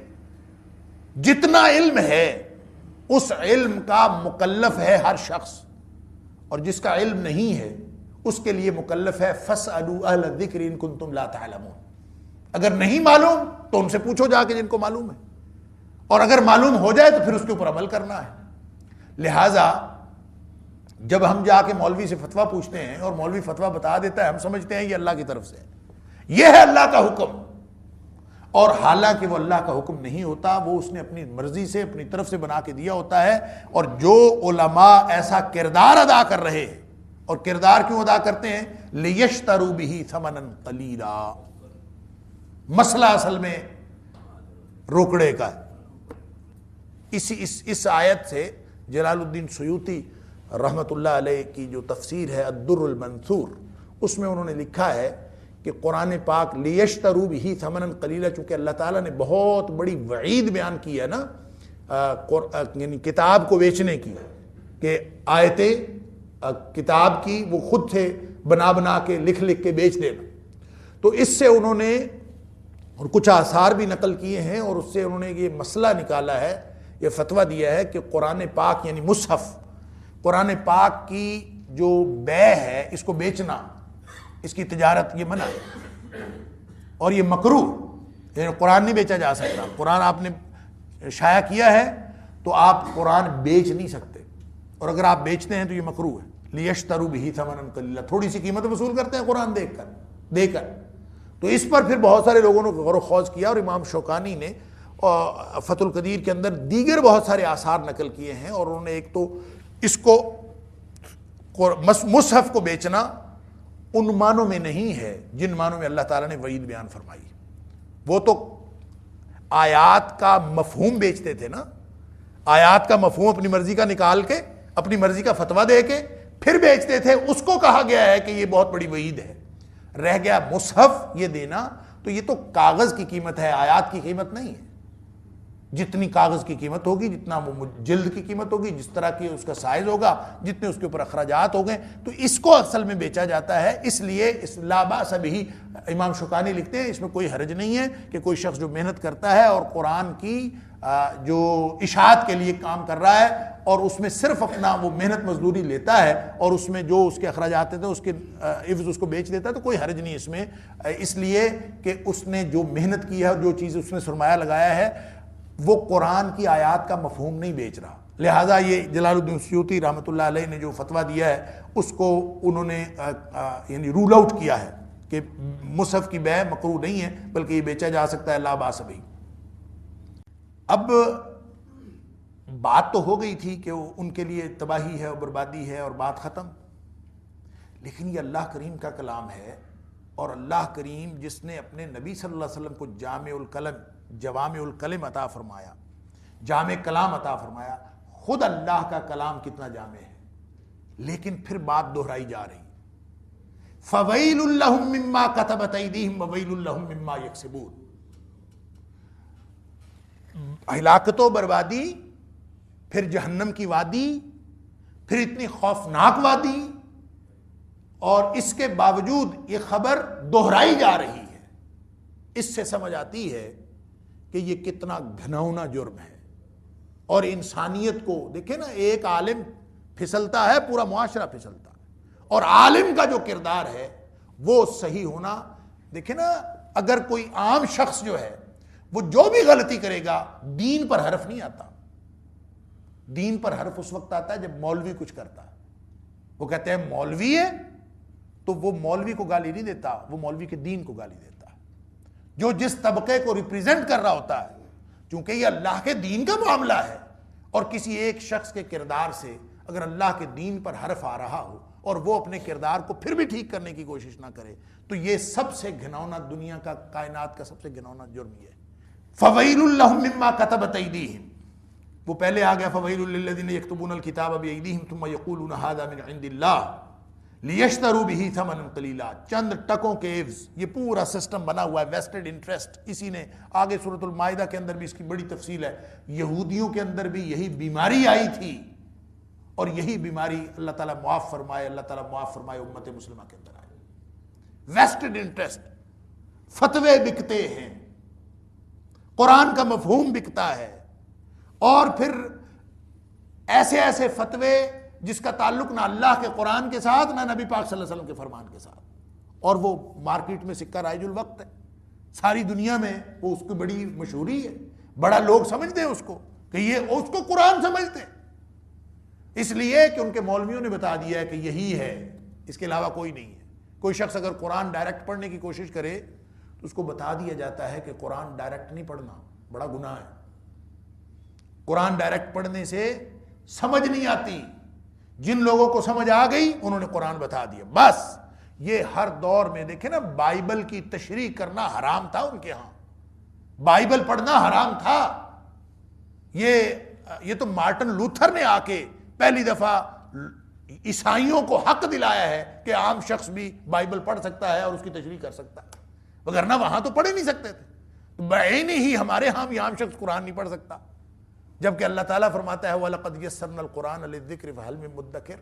جتنا علم ہے اس علم کا مکلف ہے ہر شخص، اور جس کا علم نہیں ہے اس کے لیے مکلف ہے فَاسْأَلُوا أَهْلَ الذِّكْرِ إِن كُنتُمْ لَا تَعْلَمُونَ۔ اگر نہیں معلوم تو ان سے پوچھو جا کے جن کو معلوم ہے، اور اگر معلوم ہو جائے تو پھر اس کے اوپر عمل کرنا ہے۔ لہٰذا جب ہم جا کے مولوی سے فتویٰ پوچھتے ہیں اور مولوی فتویٰ بتا دیتا ہے، ہم سمجھتے ہیں یہ اللہ کی طرف سے ہے، یہ ہے اللہ کا حکم، اور حالانکہ وہ اللہ کا حکم نہیں ہوتا، وہ اس نے اپنی مرضی سے اپنی طرف سے بنا کے دیا ہوتا ہے۔ اور جو علماء ایسا کردار ادا کر رہے ہیں، اور کردار کیوں ادا کرتے ہیں؟ لِيَشْتَرُوا بِهِ ثَمَنًا قَلِيلًا۔ مسئلہ اصل میں روکڑے کا ہے۔ اس آیت سے جلال الدین سیوطی رحمۃ اللہ علیہ کی جو تفسیر ہے الدر المنثور، اس میں انہوں نے لکھا ہے کہ قرآن پاک لیشتروا بہ ثمنا قلیلا، چونکہ اللہ تعالیٰ نے بہت بڑی وعید بیان کی ہے نا یعنی کتاب کو بیچنے کی، کہ آیتیں کتاب کی وہ خود سے بنا کے لکھ کے بیچ دینا، تو اس سے انہوں نے اور کچھ آثار بھی نقل کیے ہیں، اور اس سے انہوں نے یہ مسئلہ نکالا ہے، یہ فتویٰ دیا ہے کہ قرآن پاک یعنی مصحف، قرآن پاک کی جو بیع ہے اس کو بیچنا، اس کی تجارت یہ منع ہے، اور یہ مکروہ، یعنی قرآن نہیں بیچا جا سکتا۔ قرآن آپ نے شائع کیا ہے تو آپ قرآن بیچ نہیں سکتے، اور اگر آپ بیچتے ہیں تو یہ مکروہ ہے۔ لیشتروا بہ ثمنا قلیلا، تھوڑی سی قیمت وصول کرتے ہیں قرآن دے کر۔ تو اس پر پھر بہت سارے لوگوں نے غور و خوض کیا، اور امام شوکانی نے فتح القدیر کے اندر دیگر بہت سارے آثار نقل کیے ہیں، اور انہوں نے ایک تو اس کو مصحف کو بیچنا ان معنوں میں نہیں ہے جن معنوں میں اللہ تعالیٰ نے وعید بیان فرمائی۔ وہ تو آیات کا مفہوم بیچتے تھے نا، آیات کا مفہوم اپنی مرضی کا نکال کے اپنی مرضی کا فتویٰ دے کے پھر بیچتے تھے، اس کو کہا گیا ہے کہ یہ بہت بڑی وعید ہے۔ رہ گیا مصحف یہ دینا، تو یہ تو کاغذ کی قیمت ہے، آیات کی قیمت نہیں ہے۔ جتنی کاغذ کی قیمت ہوگی، جتنا وہ جلد کی قیمت ہوگی، جس طرح کی اس کا سائز ہوگا، جتنے اس کے اوپر اخراجات ہو گئے، تو اس کو اصل میں بیچا جاتا ہے۔ اس لیے اس لا باس بہ، امام شوکانی لکھتے ہیں اس میں کوئی حرج نہیں ہے کہ کوئی شخص جو محنت کرتا ہے اور قرآن کی جو اشاعت کے لیے کام کر رہا ہے، اور اس میں صرف اپنا وہ محنت مزدوری لیتا ہے، اور اس میں جو اس کے اخراجات ہیں اس کے عوض اس کو بیچ دیتا ہے، تو کوئی حرج نہیں اس میں، اس لیے کہ اس نے جو محنت کی ہے اور جو چیز اس نے سرمایہ لگایا ہے وہ قرآن کی آیات کا مفہوم نہیں بیچ رہا۔ لہٰذا یہ جلال الدین سیوطی رحمۃ اللہ علیہ نے جو فتویٰ دیا ہے اس کو انہوں نے یعنی رول آؤٹ کیا ہے کہ مصحف کی بیع مکروہ نہیں ہے، بلکہ یہ بیچا جا سکتا ہے لا باس بہ۔ اب بات تو ہو گئی تھی کہ وہ ان کے لیے تباہی ہے اور بربادی ہے اور بات ختم، لیکن یہ اللہ کریم کا کلام ہے، اور اللہ کریم جس نے اپنے نبی صلی اللہ علیہ وسلم کو جوامع الکلم عطا فرمایا، جامع کلام عطا فرمایا، خود اللہ کا کلام کتنا جامع ہے، لیکن پھر بات دہرائی جا رہی، فَوَيْلٌ لَّهُم مِّمَّا كَتَبَتْ أَيْدِيهِمْ وَوَيْلٌ لَّهُم مِّمَّا يَكْسِبُونَ۔ ہلاکت و بربادی، پھر جہنم کی وادی، پھر اتنی خوفناک وادی، اور اس کے باوجود یہ خبر دہرائی جا رہی ہے۔ اس سے سمجھ آتی ہے کہ یہ کتنا گھناؤنا جرم ہے، اور انسانیت کو دیکھیں نا، ایک عالم پھسلتا ہے پورا معاشرہ پھسلتا ہے، اور عالم کا جو کردار ہے وہ صحیح ہونا، دیکھیں نا، اگر کوئی عام شخص جو ہے وہ جو بھی غلطی کرے گا، دین پر حرف نہیں آتا۔ دین پر حرف اس وقت آتا ہے جب مولوی کچھ کرتا ہے، وہ کہتے ہیں مولوی ہے، تو وہ مولوی کو گالی نہیں دیتا، وہ مولوی کے دین کو گالی دیتا ہے، جو جس طبقے کو ریپریزنٹ کر رہا ہوتا ہے، چونکہ یہ اللہ کے دین کا معاملہ ہے، اور کسی ایک شخص کے کردار سے اگر اللہ کے دین پر حرف آ رہا ہو اور وہ اپنے کردار کو پھر بھی ٹھیک کرنے کی کوشش نہ کرے، تو یہ سب سے گھناؤنا، دنیا کا، کائنات کا سب سے گھناؤنا جرم یہ ہے۔ فَوَيْلٌ لَهُم مِّمَّا كَتَبَتْ أَيْدِيهِمْ، وہ پہلے آ گیا فَوَيْلٌ لِّلَّذِينَ يَكْتُبُونَ الْكِتَابَ بِأَيْدِيهِمْ ثُمَّ يَقُولُونَ هَٰذَا مِنْ عِندِ اللَّهِ لِيَشْتَرُوا بِهِ ثَمَنًا قَلِيلًا، چند ٹکوں کے عوض، یہ پورا سسٹم بنا ہوا ہے، ویسٹڈ انٹرسٹ۔ اسی نے آگے سورۃ المائدہ کے اندر بھی اس کی بڑی تفصیل ہے، یہودیوں کے اندر بھی یہی بیماری آئی تھی، اور یہی بیماری اللہ تعالیٰ معاف فرمائے، اللہ تعالیٰ معاف فرمائے، امت مسلمہ کے اندر آئی۔ ویسٹڈ انٹرسٹ، فتوے بکتے ہیں، قرآن کا مفہوم بکتا ہے، اور پھر ایسے ایسے فتوے جس کا تعلق نہ اللہ کے قرآن کے ساتھ نہ نبی پاک صلی اللہ علیہ وسلم کے فرمان کے ساتھ، اور وہ مارکیٹ میں سکہ رائج الوقت ہے، ساری دنیا میں وہ اس کی بڑی مشہوری ہے، بڑا لوگ سمجھتے ہیں اس کو کہ یہ اس کو قرآن سمجھتے ہیں، اس لیے کہ ان کے مولویوں نے بتا دیا ہے کہ یہی ہے، اس کے علاوہ کوئی نہیں ہے۔ کوئی شخص اگر قرآن ڈائریکٹ پڑھنے کی کوشش کرے تو اس کو بتا دیا جاتا ہے کہ قرآن ڈائریکٹ نہیں پڑھنا، بڑا گناہ ہے، قرآن ڈائریکٹ پڑھنے سے سمجھ نہیں آتی۔ جن لوگوں کو سمجھ آ گئی انہوں نے قرآن بتا دیا، بس۔ یہ ہر دور میں دیکھیں نا، بائبل کی تشریح کرنا حرام تھا ان کے ہاں، بائبل پڑھنا حرام تھا۔ یہ تو مارٹن لوتھر نے آ کے پہلی دفعہ عیسائیوں کو حق دلایا ہے کہ عام شخص بھی بائبل پڑھ سکتا ہے اور اس کی تشریح کر سکتا ہے، وگرنہ وہاں تو پڑھ ہی نہیں سکتے تھے۔ بعین ہی ہمارے ہاں بھی عام شخص قرآن نہیں پڑھ سکتا، جبکہ اللہ تعالیٰ فرماتا ہے وَلَقَدْ يَسَّرْنَا الْقُرْآنَ لِلذِّكْرِ فَهَلْ مِن مُدَّكِرٍ،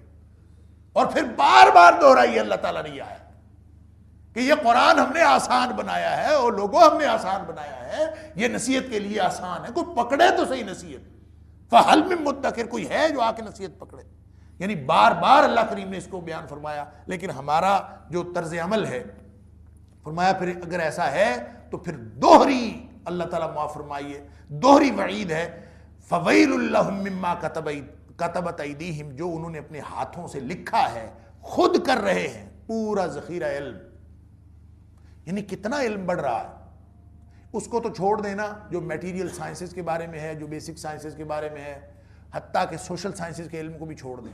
اور پھر بار بار دہرائی اللہ تعالیٰ نے یہ آیا کہ یہ قرآن ہم نے آسان بنایا ہے، اور لوگوں ہم نے آسان بنایا ہے، یہ نصیحت کے لیے آسان ہے، کوئی پکڑے تو صحیح نصیحت، فَهَلْ مِن مُدَّكِرٍ، کوئی ہے جو آ کے نصیحت پکڑے۔ یعنی بار بار اللہ کریم نے اس کو بیان فرمایا، لیکن ہمارا جو طرز عمل ہے، فرمایا پھر اگر ایسا ہے تو پھر دوہری، اللہ تعالیٰ معاف فرمائیے، دوہری وعید ہے، فَوَيْلٌ لَهُم مِّمَّا كَتَبَتْ أَيْدِيهِمْ، جو انہوں نے اپنے ہاتھوں سے لکھا ہے، خود کر رہے ہیں، پورا ذخیرہ علم، یعنی کتنا علم بڑھ رہا ہے، اس کو تو چھوڑ دینا جو میٹیریل سائنسز کے بارے میں ہے، جو بیسک سائنسز کے بارے میں ہے، حتیٰ کہ سوشل سائنسز کے علم کو بھی چھوڑ دیں،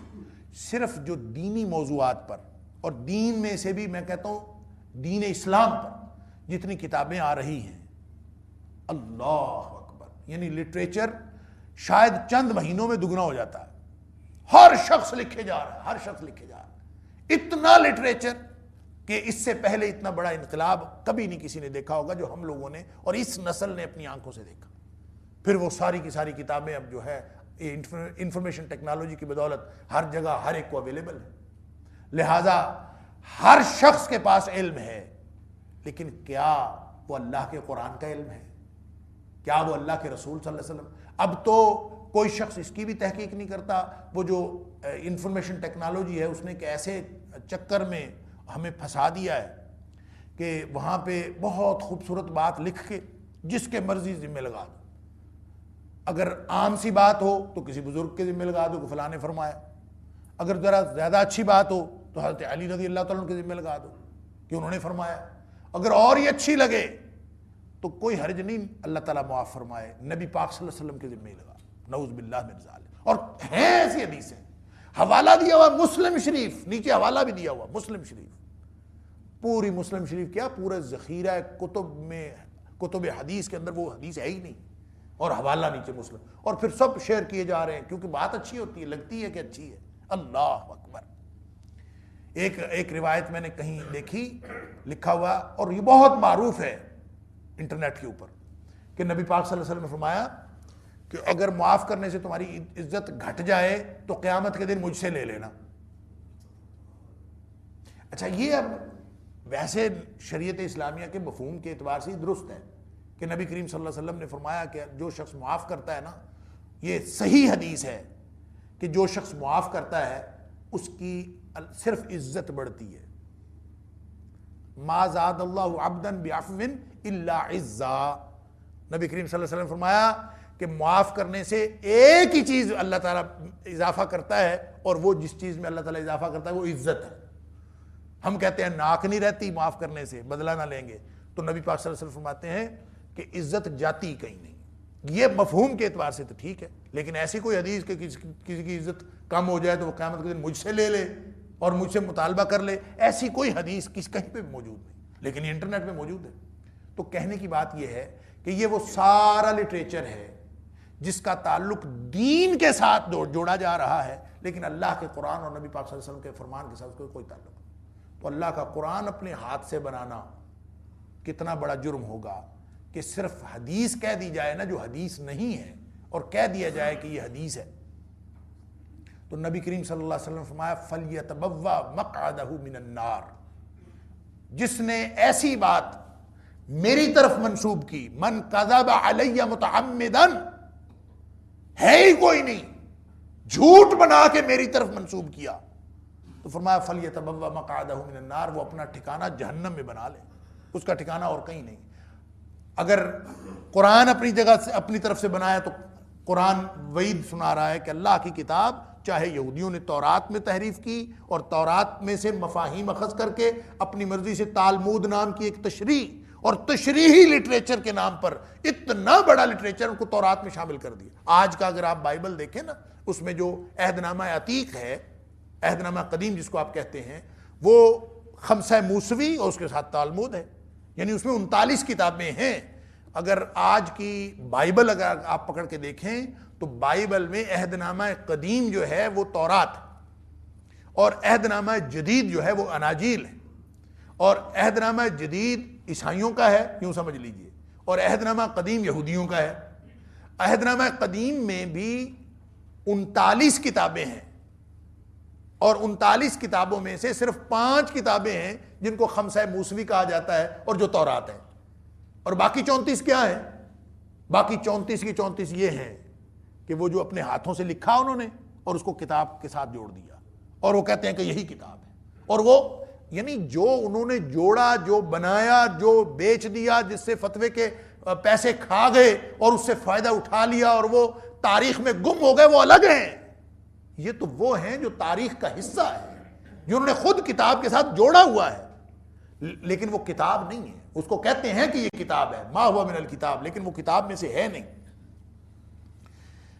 صرف جو دینی موضوعات پر، اور دین میں سے بھی میں کہتا ہوں دین اسلام پر جتنی کتابیں آ رہی ہیں، اللہ اکبر، یعنی لٹریچر شاید چند مہینوں میں دگنا ہو جاتا ہے، ہر شخص لکھے جا رہا ہے، ہر شخص لکھے جا رہا ہے، اتنا لٹریچر کہ اس سے پہلے اتنا بڑا انقلاب کبھی نہیں کسی نے دیکھا ہوگا جو ہم لوگوں نے اور اس نسل نے اپنی آنکھوں سے دیکھا۔ پھر وہ ساری کی ساری کتابیں اب جو ہے انفارمیشن ٹیکنالوجی کی بدولت ہر جگہ ہر ایک کو اویلیبل ہے، لہٰذا ہر شخص کے پاس علم ہے، لیکن کیا وہ اللہ کے قرآن کا علم ہے؟ کیا وہ اللہ کے رسول صلی اللہ علیہ وسلم؟ اب تو کوئی شخص اس کی بھی تحقیق نہیں کرتا، وہ جو انفارمیشن ٹیکنالوجی ہے اس نے ایک ایسے چکر میں ہمیں پھنسا دیا ہے کہ وہاں پہ بہت خوبصورت بات لکھ کے جس کے مرضی ذمہ لگا دو، اگر عام سی بات ہو تو کسی بزرگ کے ذمہ لگا دو کہ فلاں نے فرمایا، اگر ذرا زیادہ اچھی بات ہو تو حضرت علی رضی اللہ تعالیٰ عنہ کے ذمہ لگا دو کہ انہوں نے فرمایا، اگر اور ہی اچھی لگے تو کوئی حرج نہیں، اللہ تعالیٰ معاف فرمائے، نبی پاک صلی اللہ علیہ وسلم کے ذمہ ہی لگا، نعوذ باللہ من ذالک۔ اور ہیں ایسی حدیثیں، حوالہ دیا ہوا مسلم شریف، نیچے حوالہ بھی دیا ہوا مسلم شریف، پوری مسلم شریف کیا پورے ذخیرہ کتب میں، کتب حدیث کے اندر وہ حدیث ہے ہی نہیں، اور حوالہ نیچے مسلم، اور پھر سب شیئر کیے جا رہے ہیں کیونکہ بات اچھی ہوتی ہے، لگتی ہے کہ اچھی ہے، اللہ اکبر۔ ایک روایت میں نے کہیں دیکھی لکھا ہوا، اور یہ بہت معروف ہے انٹرنیٹ کے اوپر، کہ نبی پاک صلی اللہ علیہ وسلم نے فرمایا کہ اگر معاف کرنے سے تمہاری عزت گھٹ جائے تو قیامت کے دن مجھ سے لے لینا۔ اچھا، یہ اب ویسے شریعت اسلامیہ کے مفہوم کے اعتبار سے درست ہے کہ نبی کریم صلی اللہ علیہ وسلم نے فرمایا کہ جو شخص معاف کرتا ہے نا، یہ صحیح حدیث ہے کہ جو شخص معاف کرتا ہے اس کی صرف عزت بڑھتی ہے، ما زاد اللہ عبدا بعفو الا عزا، نبی کریم صلی اللہ علیہ وسلم نے فرمایا کہ معاف کرنے سے ایک ہی چیز اللہ تعالیٰ اضافہ کرتا ہے، اور وہ جس چیز میں اللہ تعالیٰ اضافہ کرتا ہے وہ عزت ہے۔ ہم کہتے ہیں ناک نہیں رہتی معاف کرنے سے، بدلہ نہ لیں گے، تو نبی پاک صلی اللہ علیہ وسلم فرماتے ہیں کہ عزت جاتی کہیں نہیں۔ یہ مفہوم کے اعتبار سے تو ٹھیک ہے، لیکن ایسی کوئی حدیث کہ کسی کی عزت کم ہو جائے تو وہ قیامت کے دن مجھ سے لے لے، اور مجھ سے مطالبہ کر لے، ایسی کوئی حدیث کہیں پہ موجود نہیں، لیکن یہ انٹرنیٹ پہ موجود ہے۔ تو کہنے کی بات یہ ہے کہ یہ وہ سارا لٹریچر ہے جس کا تعلق دین کے ساتھ جوڑا جا رہا ہے، لیکن اللہ کے قرآن اور نبی پاک صلی اللہ علیہ وسلم کے فرمان کے ساتھ کوئی تعلق نہیں۔ تو اللہ کا قرآن اپنے ہاتھ سے بنانا کتنا بڑا جرم ہوگا کہ صرف حدیث کہہ دی جائے نا جو حدیث نہیں ہے، اور کہہ دیا جائے کہ یہ حدیث ہے۔ تو نبی کریم صلی اللہ علیہ وسلم فرمایا فَلْيَتَبَوَّأْ مَقْعَدَهُ مِنَ النَّارِ، جس نے ایسی بات میری طرف منسوب کی، من کذب علی متعمدن، ہے ہی کوئی نہیں، جھوٹ بنا کے میری طرف منسوب کیا، تو فرمایا فَلْيَتَبَوَّأْ مَقْعَدَهُ مِنَ النَّارِ، وہ اپنا ٹھکانہ جہنم میں بنا لے، اس کا ٹھکانہ اور کہیں نہیں۔ اگر قرآن اپنی جگہ سے اپنی طرف سے بنایا تو قرآن وعید سنا رہا ہے کہ اللہ کی کتاب، چاہے یہودیوں نے تورات میں تحریف کی اور تورات میں سے مفاہیم اخذ کر کے اپنی مرضی سے تالمود نام کی ایک تشریح اور تشریحی لٹریچر کے نام پر اتنا بڑا لٹریچر ان کو تورات میں شامل کر دیا۔ آج کا اگر آپ بائبل دیکھیں نا، اس میں جو عہد نامہ عتیق ہے، عہد نامہ قدیم جس کو آپ کہتے ہیں، وہ خمسہ موسوی اور اس کے ساتھ تالمود ہے، یعنی اس میں 39 کتابیں ہیں۔ اگر آج کی بائبل اگر آپ پکڑ کے دیکھیں تو بائبل میں عہد نامہ قدیم جو ہے وہ تورات، اور عہد نامہ جدید جو ہے وہ اناجیل ہے، اور عہد نامہ جدید عیسائیوں کا ہے، یوں سمجھ لیجئے، اور عہد نامہ قدیم یہودیوں کا ہے۔ عہد نامہ قدیم میں بھی 39 کتابیں ہیں، اور 39 کتابوں میں سے صرف 5 کتابیں ہیں جن کو خمسہ موسوی کہا جاتا ہے اور جو تورات ہے، اور باقی 34 کیا ہیں؟ باقی 34 کی 34 یہ ہیں کہ وہ جو اپنے ہاتھوں سے لکھا انہوں نے اور اس کو کتاب کے ساتھ جوڑ دیا، اور وہ کہتے ہیں کہ یہی کتاب ہے، اور وہ یعنی جو انہوں نے جوڑا، جو بنایا، جو بیچ دیا، جس سے فتوے کے پیسے کھا گئے اور اس سے فائدہ اٹھا لیا اور وہ تاریخ میں گم ہو گئے، وہ الگ ہیں۔ یہ تو وہ ہیں جو تاریخ کا حصہ ہے، جنہوں نے خود کتاب کے ساتھ جوڑا ہوا ہے، لیکن وہ کتاب نہیں ہے۔ اس کو کہتے ہیں کہ یہ کتاب ہے، ما ہوا من الکتاب، لیکن وہ کتاب میں سے ہے نہیں۔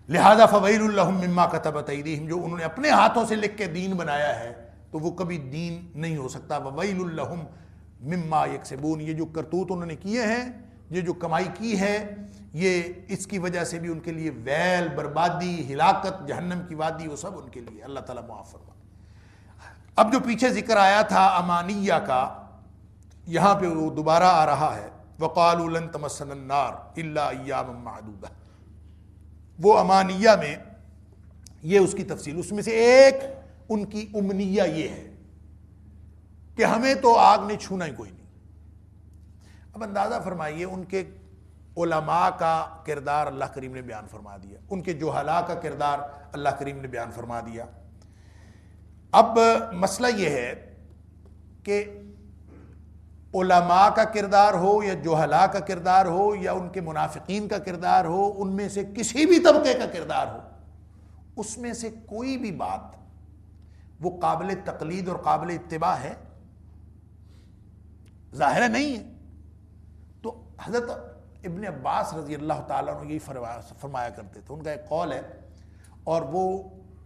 لہذا فویل لہم مما کتبت ایدیہم، جو انہوں نے اپنے ہاتھوں سے لکھ کے دین بنایا ہے تو وہ کبھی دین نہیں ہو سکتا۔ وویل لہم مما یکسبون، یہ جو کرتوت انہوں نے کیے ہیں، یہ جو کمائی کی ہے، یہ اس کی وجہ سے بھی ان کے لیے ویل، بربادی، ہلاکت، جہنم کی وادی، وہ سب ان کے لیے، اللہ تعالیٰ معاف فرمائے۔ اب جو پیچھے ذکر آیا تھا امانیہ کا، یہاں پہ وہ دوبارہ آ رہا ہے، وقالوا لن تمسنا النار الا ایاما معدودہ۔ وہ امانیہ میں یہ اس کی تفصیل، اس میں سے ایک ان کی امنیہ یہ ہے کہ ہمیں تو آگ نے چھونا ہی کوئی نہیں۔ اب اندازہ فرمائیے ان کے علماء کا کردار اللہ کریم نے بیان فرما دیا، ان کے جہلاء کا کردار اللہ کریم نے بیان فرما دیا۔ اب مسئلہ یہ ہے کہ علماء کا کردار ہو یا جہلاء کا کردار ہو یا ان کے منافقین کا کردار ہو، ان میں سے کسی بھی طبقے کا کردار ہو، اس میں سے کوئی بھی بات وہ قابل تقلید اور قابل اتباع ہے؟ ظاہر نہیں ہے۔ تو حضرت ابن عباس رضی اللہ تعالیٰ عنہ یہی فرمایا کرتے تھے، ان کا ایک قول ہے، اور وہ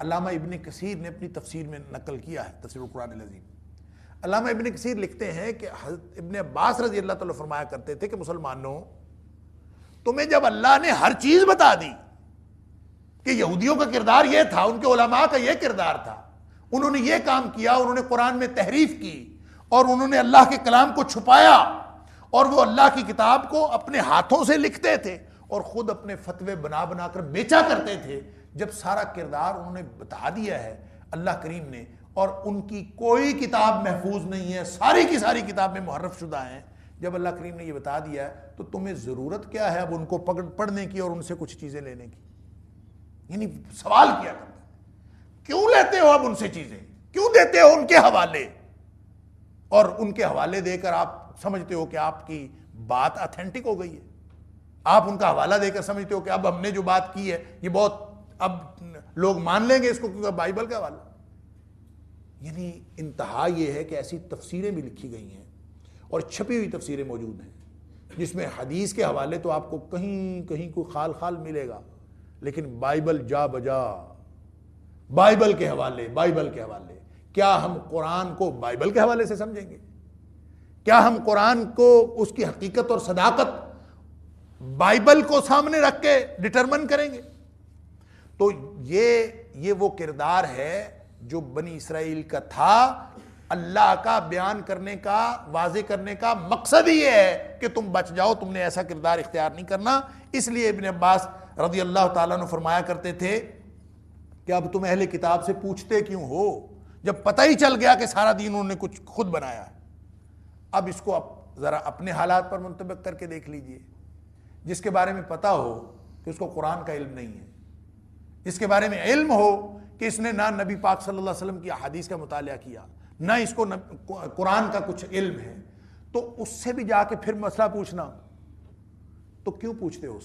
علامہ ابن کثیر نے اپنی تفسیر میں نقل کیا ہے، تفسیر القرآن العظیم۔ علامہ ابن کثیر لکھتے ہیں کہ حضرت ابن عباس رضی اللہ تعالیٰ فرمایا کرتے تھے کہ مسلمانوں، تمہیں جب اللہ نے ہر چیز بتا دی کہ یہودیوں کا کردار یہ تھا، ان کے علماء کا یہ کردار تھا، انہوں نے یہ کام کیا، انہوں نے قرآن میں تحریف کی اور انہوں نے اللہ کے کلام کو چھپایا، اور وہ اللہ کی کتاب کو اپنے ہاتھوں سے لکھتے تھے اور خود اپنے فتوے بنا بنا کر بیچا کرتے تھے۔ جب سارا کردار انہوں نے بتا دیا ہے اللہ کریم نے، اور ان کی کوئی کتاب محفوظ نہیں ہے، ساری کی ساری کتابیں محرف شدہ ہیں، جب اللہ کریم نے یہ بتا دیا ہے تو تمہیں ضرورت کیا ہے اب ان کو پڑھنے کی اور ان سے کچھ چیزیں لینے کی؟ یعنی سوال کیا کرتا ہے، کیوں لیتے ہو اب ان سے چیزیں، کیوں دیتے ہو ان کے حوالے، اور ان کے حوالے دے کر آپ سمجھتے ہو کہ آپ کی بات اتھینٹک ہو گئی ہے، آپ ان کا حوالہ دے کر سمجھتے ہو کہ اب ہم نے جو بات کی ہے یہ بہت اب لوگ مان لیں گے اس کو کیونکہ بائبل کا حوالہ۔ یعنی انتہا یہ ہے کہ ایسی تفسیریں بھی لکھی گئی ہیں اور چھپی ہوئی تفسیریں موجود ہیں جس میں حدیث کے حوالے تو آپ کو کہیں کہیں کوئی خال خال ملے گا، لیکن بائبل جا بجا، بائبل کے حوالے کیا ہم قرآن کو بائبل کے حوالے سے سمجھیں گے؟ کیا ہم قرآن کو اس کی حقیقت اور صداقت بائبل کو سامنے رکھ کے ڈٹرمن کریں گے؟ تو یہ وہ کردار ہے جو بنی اسرائیل کا تھا۔ اللہ کا بیان کرنے کا، واضح کرنے کا مقصد ہی یہ ہے کہ تم بچ جاؤ، تم نے ایسا کردار اختیار نہیں کرنا۔ اس لیے ابن عباس رضی اللہ تعالیٰ عنہ فرمایا کرتے تھے کہ اب تم اہل کتاب سے پوچھتے کیوں ہو جب پتہ ہی چل گیا کہ سارا دین انہوں نے کچھ خود بنایا ہے۔ اب اس کو ذرا اپنے حالات پر منطبق کر کے دیکھ لیجئے۔ جس کے بارے میں پتہ ہو کہ اس کو قرآن کا علم نہیں ہے، جس کے بارے میں علم ہو کہ اس نے نہ نبی پاک صلی اللہ علیہ وسلم کی احادیث کا مطالعہ کیا، نہ اس کو قرآن کا کچھ علم ہے، تو اس سے بھی جا کے پھر مسئلہ پوچھنا، تو کیوں پوچھتے ہو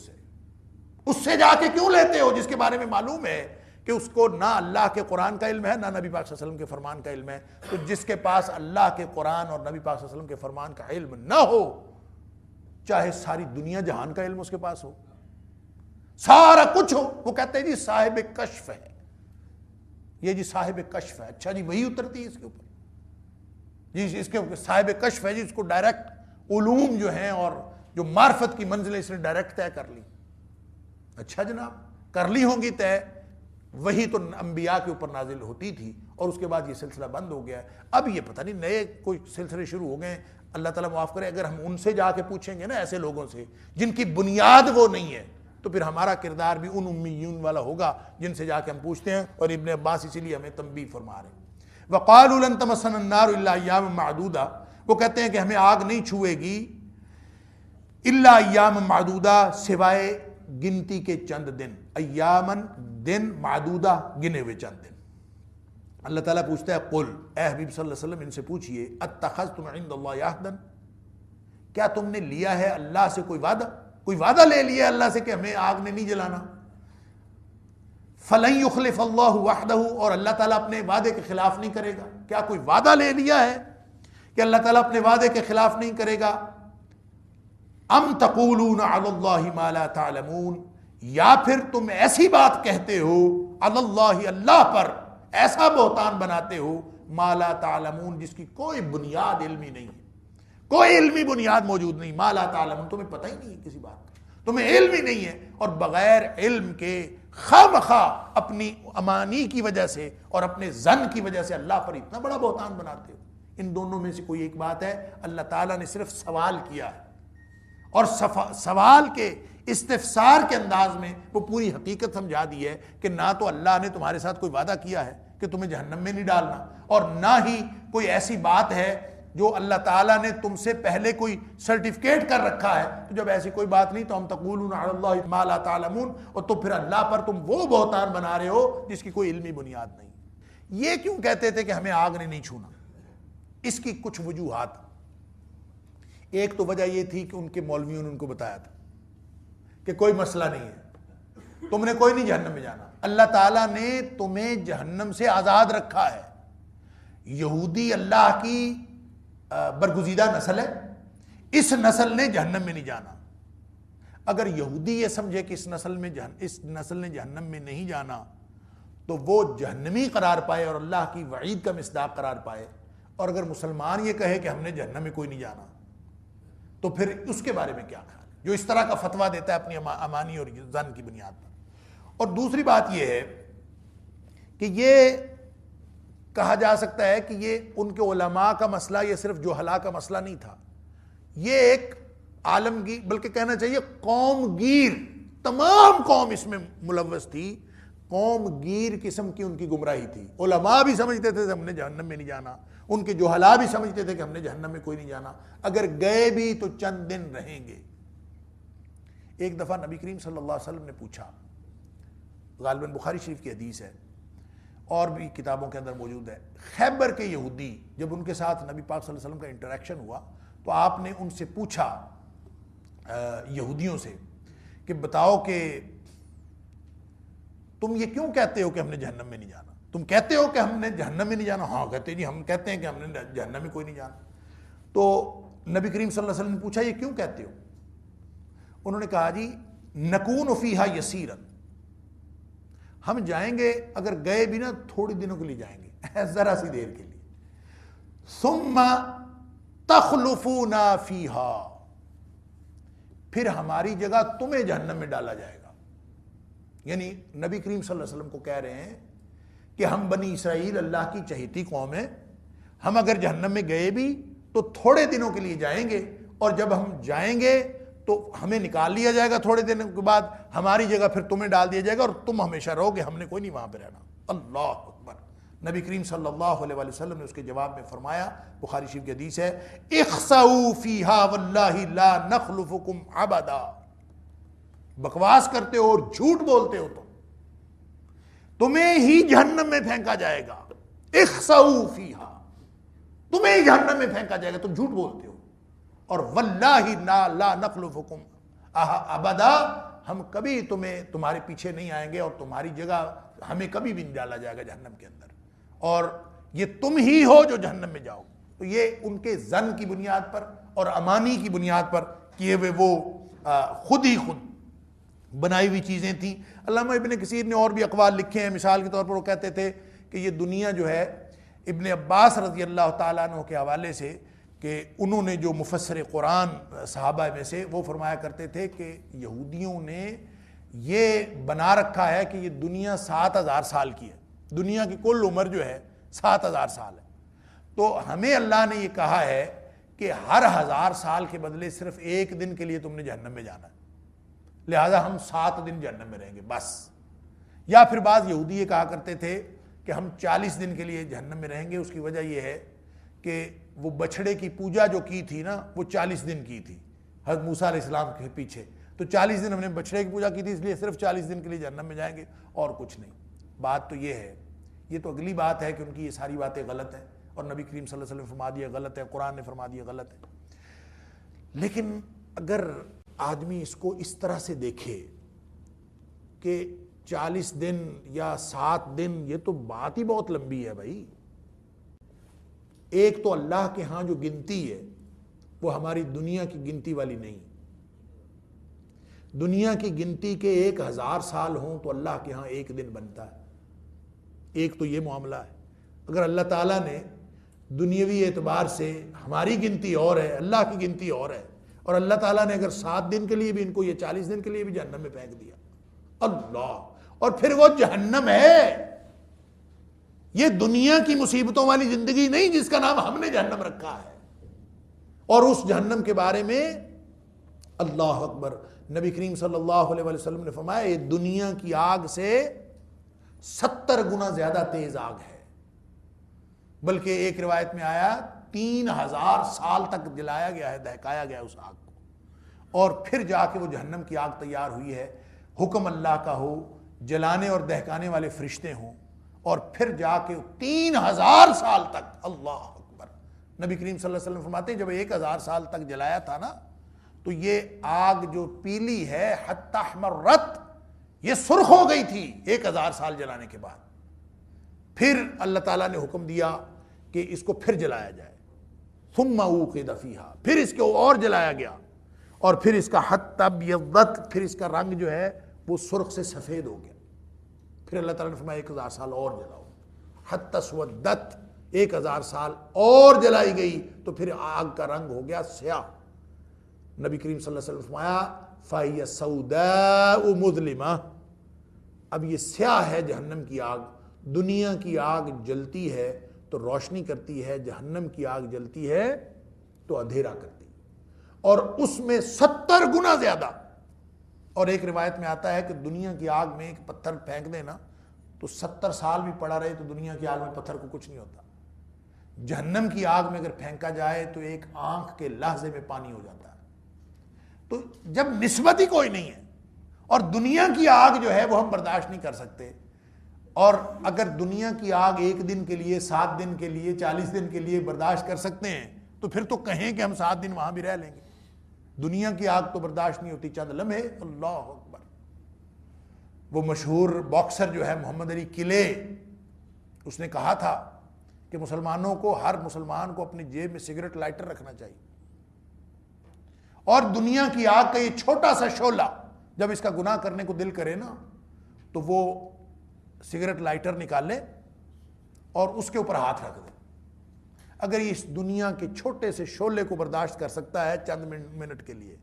اس سے جا کے کیوں لیتے ہو جس کے بارے میں معلوم ہے کہ اس کو نہ اللہ کے قرآن کا علم ہے نہ نبی پاک صلی اللہ علیہ وسلم کے فرمان کا علم ہے؟ تو جس کے پاس اللہ کے قرآن اور نبی پاک صلی اللہ علیہ وسلم کے فرمان کا علم نہ ہو، چاہے ساری دنیا جہان کا علم اس کے پاس ہو، سارا کچھ ہو، وہ کہتے ہیں جی صاحب کشف ہے، یہ جی صاحب کشف ہے۔ اچھا جی وہی اترتی ہے اس کے اوپر، جی اس کے صاحب کشف ہے جی، اس کو ڈائریکٹ علوم جو ہیں اور جو معرفت کی منزلیں اس نے ڈائریکٹ طے کر لی۔ اچھا جناب، کر لی ہوں گی طے، وہی تو انبیاء کے اوپر نازل ہوتی تھی اور اس کے بعد یہ سلسلہ بند ہو گیا ہے۔ اب یہ پتہ نہیں نئے کوئی سلسلے شروع ہو گئے، اللہ تعالیٰ معاف کرے۔ اگر ہم ان سے جا کے پوچھیں گے نا، ایسے لوگوں سے جن کی بنیاد وہ نہیں ہے، تو پھر ہمارا کردار بھی ان امیون والا ہوگا جن سے جا کے ہم پوچھتے ہیں۔ اور ابن عباس اسی لیے ہمیں تنبیہ فرما رہے ہیں۔ وَقَالُوا لَن تَمَسَّنَا النَّارُ إِلَّا أَيَّامًا مَعْدُودًا، وہ کہتے ہیں کہ ہمیں آگ نہیں چھوئے گی الا ایام معدودہ، سوائے گنتی کے چند دن، ایامن دن، معدودہ گنے ہوئے چند دن۔ اللہ تعالیٰ پوچھتا ہے قل، اے حبیب صلی اللہ علیہ وسلم ان سے پوچھئے اتخذتم عند اللہ عہدا، کیا تم نے لیا ہے اللہ سے کوئی وعدہ لے لیا اللہ سے کہ ہمیں آگ نے نہیں جلانا؟ فلن یخلف اللہ وعدہ، اور اللہ تعالیٰ اپنے وعدے کے خلاف نہیں کرے گا۔ کیا کوئی وعدہ لے لیا ہے کہ اللہ تعالیٰ اپنے وعدے کے خلاف نہیں کرے گا؟ ام تقولون علی اللہ ما لا تعلمون، یا پھر تم ایسی بات کہتے ہو علی اللہ، اللہ پر ایسا بہتان بناتے ہو، ما لا تعلمون، جس کی کوئی بنیاد علمی نہیں ہے، کوئی علمی بنیاد موجود نہیں۔ ما لا تعلمون، تمہیں پتہ ہی نہیں ہے کسی بات کا، تمہیں علم ہی نہیں ہے، اور بغیر علم کے خواہ مخواہ اپنی امانی کی وجہ سے اور اپنے ظن کی وجہ سے اللہ پر اتنا بڑا بہتان بناتے ہو۔ ان دونوں میں سے کوئی ایک بات ہے، اللہ تعالیٰ نے صرف سوال کیا ہے، اور سوال کے استفسار کے انداز میں وہ پوری حقیقت سمجھا دی ہے کہ نہ تو اللہ نے تمہارے ساتھ کوئی وعدہ کیا ہے کہ تمہیں جہنم میں نہیں ڈالنا، اور نہ ہی کوئی ایسی بات ہے جو اللہ تعالیٰ نے تم سے پہلے کوئی سرٹیفکیٹ کر رکھا ہے۔ تو جب ایسی کوئی بات نہیں تو ہم تقولون علی اللہ ما لا تعلمون، اور تو پھر اللہ پر تم وہ بہتان بنا رہے ہو جس کی کوئی علمی بنیاد نہیں۔ یہ کیوں کہتے تھے کہ ہمیں آگ نے نہیں چھونا؟ اس کی کچھ وجوہات۔ ایک تو وجہ یہ تھی کہ ان کے مولویوں نے ان کو بتایا تھا کہ کوئی مسئلہ نہیں ہے، تم نے کوئی نہیں جہنم میں جانا، اللہ تعالیٰ نے تمہیں جہنم سے آزاد رکھا ہے۔ یہودی اللہ کی برگزیدہ نسل ہے، اس نسل نے جہنم میں نہیں جانا۔ اگر یہودی یہ سمجھے کہ اس نسل نے جہنم میں نہیں جانا تو وہ جہنمی قرار پائے اور اللہ کی وعید کا مصداق قرار پائے، اور اگر مسلمان یہ کہے کہ ہم نے جہنم میں کوئی نہیں جانا تو پھر اس کے بارے میں کیا خیال ہے، جو اس طرح کا فتویٰ دیتا ہے اپنی امانی اور ظن کی بنیاد پر۔ اور دوسری بات یہ ہے کہ یہ کہا جا سکتا ہے کہ یہ ان کے علماء کا مسئلہ، یہ صرف جہلاء کا مسئلہ نہیں تھا، یہ ایک عالمگیر، بلکہ کہنا چاہیے قوم گیر، تمام قوم اس میں ملوث تھی، قوم گیر قسم کی ان کی گمراہی تھی۔ علماء بھی سمجھتے تھے کہ ہم نے جہنم میں نہیں جانا، ان کے جہلاء بھی سمجھتے تھے کہ ہم نے جہنم میں کوئی نہیں جانا، اگر گئے بھی تو چند دن رہیں گے۔ ایک دفعہ نبی کریم صلی اللہ علیہ وسلم نے پوچھا، غالباً بخاری شریف کی حدیث ہے اور بھی کتابوں کے اندر موجود ہے، خیبر کے یہودی جب ان کے ساتھ نبی پاک صلی اللہ علیہ وسلم کا انٹریکشن ہوا تو آپ نے ان سے پوچھا، یہودیوں سے، کہ بتاؤ کہ تم یہ کیوں کہتے ہو کہ ہم نے جہنم میں نہیں جانا؟ تم کہتے ہو کہ ہم نے جہنم میں نہیں جانا؟ ہاں کہتے جی، ہم کہتے ہیں کہ ہم نے جہنم میں کوئی نہیں جانا۔ تو نبی کریم صلی اللہ علیہ وسلم نے پوچھا یہ کیوں کہتے ہو؟ انہوں نے کہا جی نکون فیہا یسیرا، ہم جائیں گے، اگر گئے بھی نا تھوڑی دنوں کے لیے جائیں گے، ذرا سی دیر کے لیے. ثم تخلفون فیہا، پھر ہماری جگہ تمہیں جہنم میں ڈالا جائے گا. یعنی نبی کریم صلی اللہ علیہ وسلم کو کہہ رہے ہیں کہ ہم بنی اسرائیل اللہ کی چہیتی قوم ہیں، ہم اگر جہنم میں گئے بھی تو تھوڑے دنوں کے لیے جائیں گے، اور جب ہم جائیں گے تو ہمیں نکال لیا جائے گا تھوڑے دنوں کے بعد، ہماری جگہ پھر تمہیں ڈال دیا جائے گا اور تم ہمیشہ رہو گے، ہم نے کوئی نہیں وہاں پہ رہنا. اللہ اکبر. نبی کریم صلی اللہ علیہ وسلم نے اس کے جواب میں فرمایا، بخاری شریف کی حدیث ہے، اخسؤوا فیہا واللہ لا نخلفکم ابدا. بکواس کرتے ہو اور جھوٹ بولتے ہو تمہیں ہی جہنم میں پھینکا جائے گا. اخسؤوا فیہا، تمہیں ہی جہنم میں پھینکا جائے گا، تم جھوٹ بولتے ہو. اور واللہ لا نخلفکم ابدا، ہم کبھی تمہارے پیچھے نہیں آئیں گے اور تمہاری جگہ ہمیں کبھی بھی نہیں ڈالا جائے گا جہنم کے اندر، اور یہ تم ہی ہو جو جہنم میں جاؤ. تو یہ ان کے ظن کی بنیاد پر اور امانی کی بنیاد پر کیے ہوئے وہ خود ہی خود بنائی ہوئی چیزیں تھیں. علامہ ابن کثیر نے اور بھی اقوال لکھے ہیں. مثال کے طور پر وہ کہتے تھے کہ یہ دنیا جو ہے، ابن عباس رضی اللہ تعالیٰ عنہ کے حوالے سے، کہ انہوں نے جو مفسر قرآن صحابہ میں سے، وہ فرمایا کرتے تھے کہ یہودیوں نے یہ بنا رکھا ہے کہ یہ دنیا 7000 سال کی ہے، دنیا کی کل عمر جو ہے 7000 سال ہے. تو ہمیں اللہ نے یہ کہا ہے کہ ہر 1000 سال کے بدلے صرف ایک دن کے لیے تم نے جہنم میں جانا ہے، لہذا ہم 7 دن جہنم میں رہیں گے بس. یا پھر بعض یہودی یہ کہا کرتے تھے کہ ہم 40 دن کے لیے جہنم میں رہیں گے. اس کی وجہ یہ ہے کہ وہ بچھڑے کی پوجا جو کی تھی نا، وہ 40 دن کی تھی حضرت موسیٰ علیہ السلام کے پیچھے، تو 40 دن ہم نے بچھڑے کی پوجا کی تھی، اس لیے صرف 40 دن کے لیے جہنم میں جائیں گے اور کچھ نہیں. بات تو یہ ہے، یہ تو اگلی بات ہے کہ ان کی یہ ساری باتیں غلط ہیں، اور نبی کریم صلی اللہ علیہ وسلم نے فرما دیا غلط ہے، قرآن نے فرما دیا غلط ہے. لیکن اگر آدمی اس کو اس طرح سے دیکھے کہ 40 دن یا 7 دن، یہ تو بات ہی بہت لمبی ہے بھائی. ایک تو اللہ کے ہاں جو گنتی ہے وہ ہماری دنیا کی گنتی والی نہیں. دنیا کی گنتی کے 1000 سال ہوں تو اللہ کے ہاں ایک دن بنتا ہے. ایک تو یہ معاملہ ہے. اگر اللہ تعالیٰ نے دنیاوی اعتبار سے، ہماری گنتی اور ہے، اللہ کی گنتی اور ہے، اور اللہ تعالیٰ نے اگر 7 دن کے لیے بھی ان کو یہ 40 دن کے لیے بھی جہنم میں پھینک دیا، اللہ، اور پھر وہ جہنم ہے. یہ دنیا کی مصیبتوں والی زندگی نہیں جس کا نام ہم نے جہنم رکھا ہے. اور اس جہنم کے بارے میں اللہ اکبر، نبی کریم صلی اللہ علیہ وسلم نے فرمایا یہ دنیا کی آگ سے 70 گنا زیادہ تیز آگ ہے. بلکہ ایک روایت میں آیا 3000 سال تک جلایا گیا ہے، دہکایا گیا اس آگ کو، اور پھر جا کے وہ جہنم کی آگ تیار ہوئی ہے. حکم اللہ کا ہو، جلانے اور دہکانے والے فرشتے ہوں، اور پھر جا کے 3000 سال تک. اللہ اکبر. نبی کریم صلی اللہ علیہ وسلم فرماتے ہیں جب 1000 سال تک جلایا تھا نا، تو یہ آگ جو پیلی ہے حتی احمرت، یہ سرخ ہو گئی تھی 1000 سال جلانے کے بعد. پھر اللہ تعالیٰ نے حکم دیا کہ اس کو پھر جلایا جائے. ثم اوقد فیہا، پھر اس کو اور جلایا گیا، اور پھر اس کا حتی ابیضت، پھر اس کا رنگ جو ہے وہ سرخ سے سفید ہو گیا. پھر اللہ تعالیٰ نے فرمایا 1000 سال اور جلاؤ. حتی اسودت، 1000 سال اور جلائی گئی تو پھر آگ کا رنگ ہو گیا سیاہ. نبی کریم صلی اللہ علیہ وسلم فرمایا فَهِيَ سَوْدَاءُ مُظْلِمَةٌ، اب یہ سیاہ ہے جہنم کی آگ. دنیا کی آگ جلتی ہے تو روشنی کرتی ہے، جہنم کی آگ جلتی ہے تو اندھیرا کرتی ہے، اور اس میں 70 گنا زیادہ. اور ایک روایت میں آتا ہے کہ دنیا کی آگ میں ایک پتھر پھینک دینا تو 70 سال بھی پڑا رہے تو دنیا کی آگ میں پتھر کو کچھ نہیں ہوتا. جہنم کی آگ میں اگر پھینکا جائے تو ایک آنکھ کے لحظے میں پانی ہو جاتا ہے. تو جب نسبت ہی کوئی نہیں ہے، اور دنیا کی آگ جو ہے وہ ہم برداشت نہیں کر سکتے، اور اگر دنیا کی آگ ایک دن کے لیے، 7 دن کے لیے، 40 دن کے لیے برداشت کر سکتے ہیں تو پھر تو کہیں کہ ہم 7 دن وہاں بھی رہ لیں گے. دنیا کی آگ تو برداشت نہیں ہوتی چند لمحے. اللہ اکبر. وہ مشہور باکسر جو ہے محمد علی قلعے، اس نے کہا تھا کہ مسلمانوں کو، ہر مسلمان کو اپنی جیب میں سگریٹ لائٹر رکھنا چاہیے، اور دنیا کی آگ کا یہ چھوٹا سا شعلہ جب اس کا گناہ کرنے کو دل کرے نا تو وہ سگریٹ لائٹر نکال لے اور اس کے اوپر ہاتھ رکھ دے. اگر یہ اس دنیا کے چھوٹے سے شعلے کو برداشت کر سکتا ہے چند منٹ کے لیے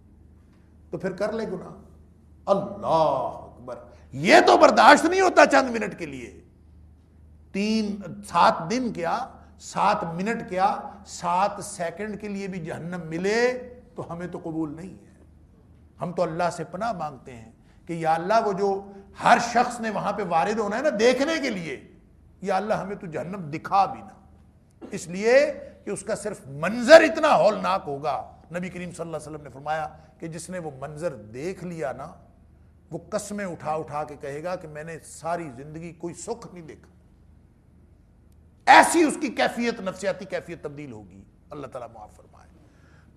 تو پھر کر لے گناہ. اللہ اکبر. یہ تو برداشت نہیں ہوتا چند منٹ کے لیے. 7 دن کیا، 7 منٹ کیا، 7 سیکنڈ کے لیے بھی جہنم ملے تو ہمیں تو قبول نہیں ہے. ہم تو اللہ سے پناہ مانگتے ہیں کہ یا اللہ وہ جو ہر شخص نے وہاں پہ وارد ہونا ہے نا دیکھنے کے لیے، یا اللہ ہمیں تو جہنم دکھا بھی نہ. اس لیے کہ اس کا صرف منظر اتنا ہولناک ہوگا. نبی کریم صلی اللہ علیہ وسلم نے فرمایا کہ جس نے وہ منظر دیکھ لیا نا وہ قسمیں اٹھا اٹھا کے کہے گا کہ میں نے ساری زندگی کوئی سکھ نہیں دیکھا. ایسی اس کی کیفیت، نفسیاتی کیفیت تبدیل ہوگی. اللہ تعالیٰ معاف فرمائے.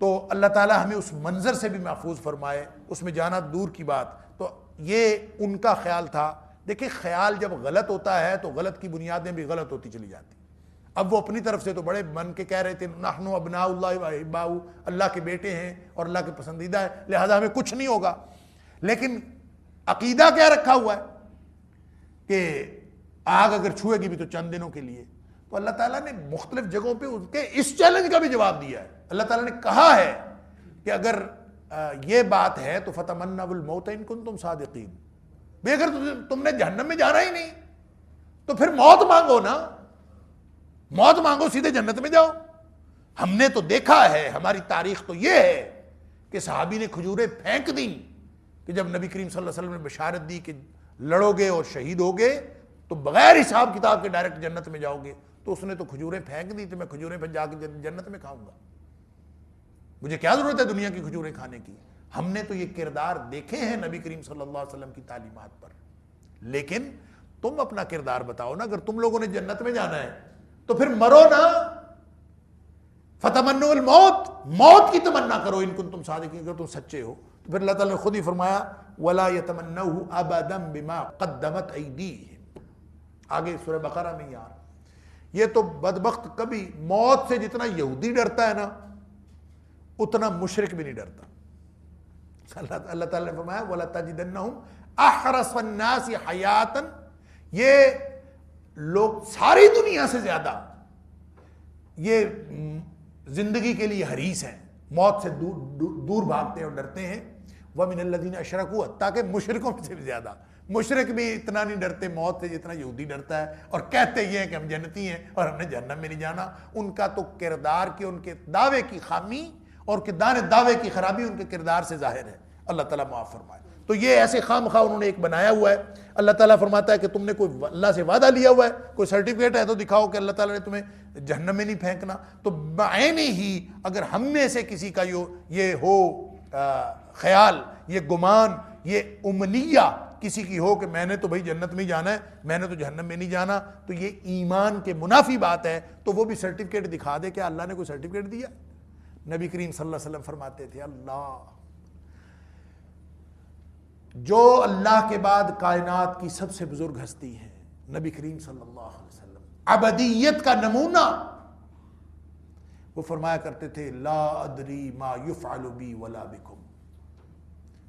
تو اللہ تعالیٰ ہمیں اس منظر سے بھی محفوظ فرمائے. اس میں جانا دور کی بات. تو یہ ان کا خیال تھا. دیکھیں خیال جب غلط ہوتا ہے تو غلط کی بنیادیں بھی غلط ہوتی چلی جاتی. اب وہ اپنی طرف سے تو بڑے من کے کہہ رہے تھے نحن ابناء اللہ و احباؤ، اللہ کے بیٹے ہیں اور اللہ کے پسندیدہ ہے، لہذا ہمیں کچھ نہیں ہوگا. لیکن عقیدہ کیا رکھا ہوا ہے کہ آگ اگر چھوئے گی بھی تو چند دنوں کے لیے. تو اللہ تعالیٰ نے مختلف جگہوں پہ ان کے اس چیلنج کا بھی جواب دیا ہے. اللہ تعالیٰ نے کہا ہے کہ اگر یہ بات ہے تو فتمنوا الموت ان کنتم صادقین. بے اگر تم نے جہنم میں جانا ہی نہیں تو پھر موت مانگو نا. موت مانگو، سیدھے جنت میں جاؤ. ہم نے تو دیکھا ہے، ہماری تاریخ تو یہ ہے کہ صحابی نے کھجوریں پھینک دیں کہ جب نبی کریم صلی اللہ علیہ وسلم نے بشارت دی کہ لڑو گے اور شہید ہوگے تو بغیر حساب کتاب کے ڈائریکٹ جنت میں جاؤ گے، تو اس نے تو کھجوریں پھینک دی. تو میں کھجوریں پہ جا کے جنت میں کھاؤں گا. مجھے کیا ضرورت ہے دنیا کی کھجوریں کھانے کی. ہم نے تو یہ کردار دیکھے ہیں نبی کریم صلی اللہ علیہ وسلم کی تعلیمات پر. لیکن تم اپنا کردار بتاؤ نا. اگر تم لوگوں نے جنت میں جانا ہے تو پھر مرو نا. فتمنوا الموت، موت کی تمنا کرو ان کنتم صادقین، اگر تم سچے ہو. تو پھر اللہ تعالیٰ نے خود ہی فرمایا ولا يتمنوه ابدا بما قدمت ایدیہم. آگے سورہ بقرہ میں یار یہ تو بدبخت کبھی موت سے جتنا یہودی ڈرتا ہے نا اتنا مشرک بھی نہیں ڈرتا. اللہ تعالیٰ نے فرمایا وَلَتَجِدَنَّهُمْ أَحْرَصَ النَّاسِ حَيَاتًا. یہ لوگ ساری دنیا سے زیادہ یہ زندگی کے لیے حریص ہیں، موت سے دور بھاگتے ہیں اور ڈرتے ہیں. وَمِنَ الَّذِينَ أَشْرَكُوا، تاکہ مشرکوں سے بھی زیادہ. مشرک بھی اتنا نہیں ڈرتے موت سے جتنا یہودی ڈرتا ہے، اور کہتے یہ ہیں کہ ہم جنتی ہیں اور ہم نے جہنم میں نہیں جانا. ان کا تو کردار کی، ان کے دعوے کی خامی اور دعوے کی خرابی ان کے کردار سے ظاہر ہے. اللہ تعالیٰ معاف فرمائے. تو یہ ایسے خام خواہ انہوں نے ایک بنایا ہوا ہے. اللہ تعالیٰ فرماتا ہے کہ تم نے کوئی اللہ سے وعدہ لیا ہوا ہے، کوئی سرٹیفکیٹ ہے تو دکھاؤ کہ اللہ تعالیٰ نے تمہیں جہنم میں نہیں پھینکنا. تو بعین ہی اگر ہم میں سے کسی کا یہ ہو خیال، یہ گمان، یہ امنیہ کسی کی ہو کہ میں نے تو بھائی جنت میں ہی جانا ہے، میں نے تو جہنم میں نہیں جانا، تو یہ ایمان کے منافی بات ہے. تو وہ بھی سرٹیفکیٹ دکھا دے. کیا اللہ نے کوئی سرٹیفکیٹ دیا؟ نبی کریم صلی اللہ علیہ وسلم فرماتے تھے اللہ جو اللہ کے بعد کائنات کی سب سے بزرگ ہستی ہے نبی کریم صلی اللہ علیہ وسلم، ابدیت کا نمونہ، وہ فرمایا کرتے تھے لا ادری ما یفعل بی ولا بکم.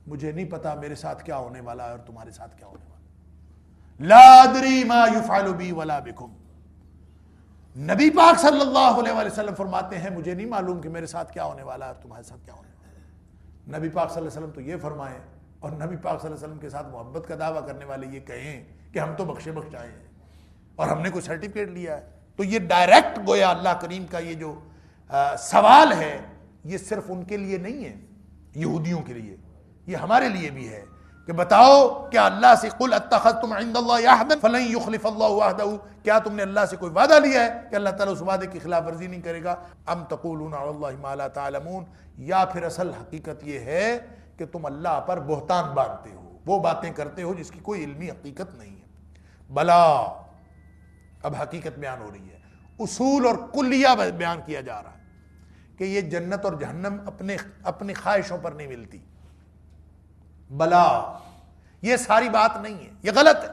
مجھے نہیں پتا میرے ساتھ کیا ہونے والا ہے اور تمہارے ساتھ کیا ہونے والا. لا ادری ما یفعل بی ولا بکم. نبی پاک صلی اللہ علیہ وسلم فرماتے ہیں مجھے نہیں معلوم کہ میرے ساتھ کیا ہونے والا ہے اور تمہارے ساتھ کیا ہونے والا ہے. نبی پاک صلی اللہ علیہ وسلم تو یہ فرمائیں، اور نبی پاک صلی اللہ علیہ وسلم کے ساتھ محبت کا دعویٰ کرنے والے یہ کہیں کہ ہم تو بخشے بخشائے ہیں اور ہم نے کوئی سرٹیفکیٹ لیا ہے. تو یہ ڈائریکٹ گویا اللہ کریم کا یہ جو سوال ہے یہ صرف ان کے لیے نہیں ہے یہودیوں کے لیے، یہ ہمارے لیے بھی ہے کہ بتاؤ کیا اللہ سے قل اتخذتم عند اللہ عہدا فلن یخلف اللہ عہدہ، کیا تم نے اللہ سے کوئی وعدہ لیا ہے کہ اللہ تعالیٰ اس وعدے کی خلاف ورزی نہیں کرے گا. ام تقولون علی اللہ ما لا تعلمون، یا پھر اصل حقیقت یہ ہے کہ تم اللہ پر بہتان باندھتے ہو، وہ باتیں کرتے ہو جس کی کوئی علمی حقیقت نہیں ہے. بلا، اب حقیقت بیان ہو رہی ہے، اصول اور کلیہ بیان کیا جا رہا ہے کہ یہ جنت اور جہنم اپنی خواہشوں پر نہیں ملتی. بلا، یہ ساری بات نہیں ہے، یہ غلط ہے.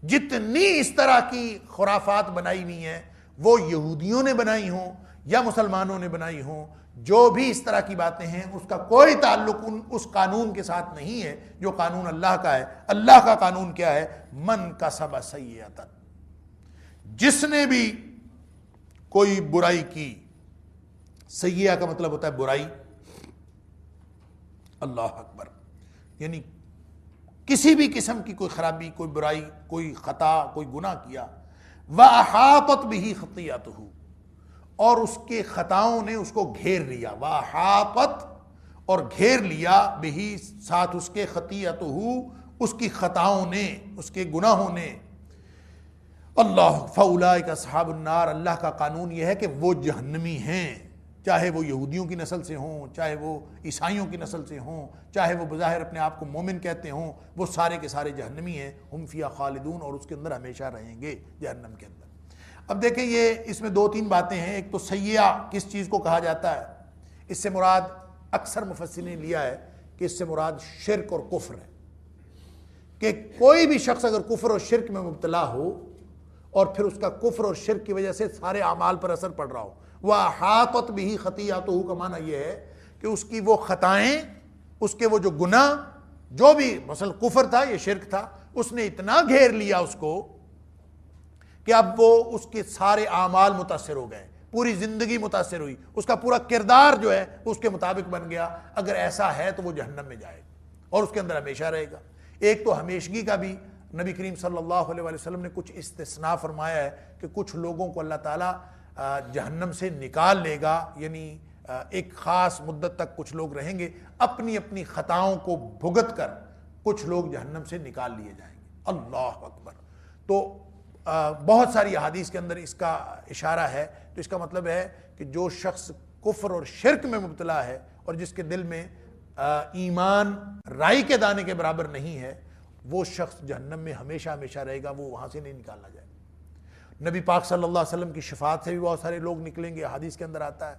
جتنی اس طرح کی خرافات بنائی ہوئی ہیں وہ یہودیوں نے بنائی ہوں یا مسلمانوں نے بنائی ہوں، جو بھی اس طرح کی باتیں ہیں اس کا کوئی تعلق اس قانون کے ساتھ نہیں ہے جو قانون اللہ کا ہے. اللہ کا قانون کیا ہے؟ من کسب سیئۃ، جس نے بھی کوئی برائی کی، سیئہ کا مطلب ہوتا ہے برائی، اللہ اکبر، یعنی کسی بھی قسم کی کوئی خرابی، کوئی برائی، کوئی خطا، کوئی گناہ کیا، وَأَحَاطَتْ بِهِ خَطِيئَتُهُ، اور اس کے خطاؤں نے اس کو گھیر لیا، وَأَحَاطَتْ، اور گھیر لیا، بِهِ، ساتھ اس کے، خَطِيئَتُهُ، اس کی خطاؤں نے، اس کے گناہوں نے، اللہ، فَأُولَٰئِكَ أَصْحَابُ النَّارِ، اللہ کا قانون یہ ہے کہ وہ جہنمی ہیں، چاہے وہ یہودیوں کی نسل سے ہوں، چاہے وہ عیسائیوں کی نسل سے ہوں، چاہے وہ بظاہر اپنے آپ کو مومن کہتے ہوں، وہ سارے کے سارے جہنمی ہیں، ہم فیہا خالدون، اور اس کے اندر ہمیشہ رہیں گے، جہنم کے اندر۔ اب دیکھیں یہ اس میں دو تین باتیں ہیں۔ ایک تو سیئہ کس چیز کو کہا جاتا ہے، اس سے مراد اکثر مفسرین نے لیا ہے کہ اس سے مراد شرک اور کفر ہے، کہ کوئی بھی شخص اگر کفر اور شرک میں مبتلا ہو اور پھر اس کا کفر اور شرک کی وجہ سے سارے اعمال پر اثر پڑ رہا ہو، وَأَحَاطَتْ بِهِ خَطِيئَتُهُ کا معنی یہ ہے کہ اس کی وہ خطائیں، اس کے وہ جو گناہ، جو بھی مثلا کفر تھا، یہ شرک تھا، اس نے اتنا گھیر لیا اس کو کہ اب وہ اس کے سارے اعمال متاثر ہو گئے، پوری زندگی متاثر ہوئی، اس کا پورا کردار جو ہے اس کے مطابق بن گیا۔ اگر ایسا ہے تو وہ جہنم میں جائے گا اور اس کے اندر ہمیشہ رہے گا۔ ایک تو ہمیشگی کا بھی نبی کریم صلی اللہ علیہ وسلم نے کچھ استثناء فرمایا ہے کہ کچھ لوگوں کو اللہ تعالیٰ جہنم سے نکال لے گا، یعنی ایک خاص مدت تک کچھ لوگ رہیں گے، اپنی اپنی خطاؤں کو بھگت کر کچھ لوگ جہنم سے نکال لیے جائیں گے۔ اللہ اکبر۔ تو بہت ساری احادیث کے اندر اس کا اشارہ ہے، تو اس کا مطلب ہے کہ جو شخص کفر اور شرک میں مبتلا ہے اور جس کے دل میں ایمان رائی کے دانے کے برابر نہیں ہے، وہ شخص جہنم میں ہمیشہ ہمیشہ رہے گا، وہ وہاں سے نہیں نکالا جائے۔ نبی پاک صلی اللہ علیہ وسلم کی شفاعت سے بھی بہت سارے لوگ نکلیں گے، حدیث کے اندر آتا ہے،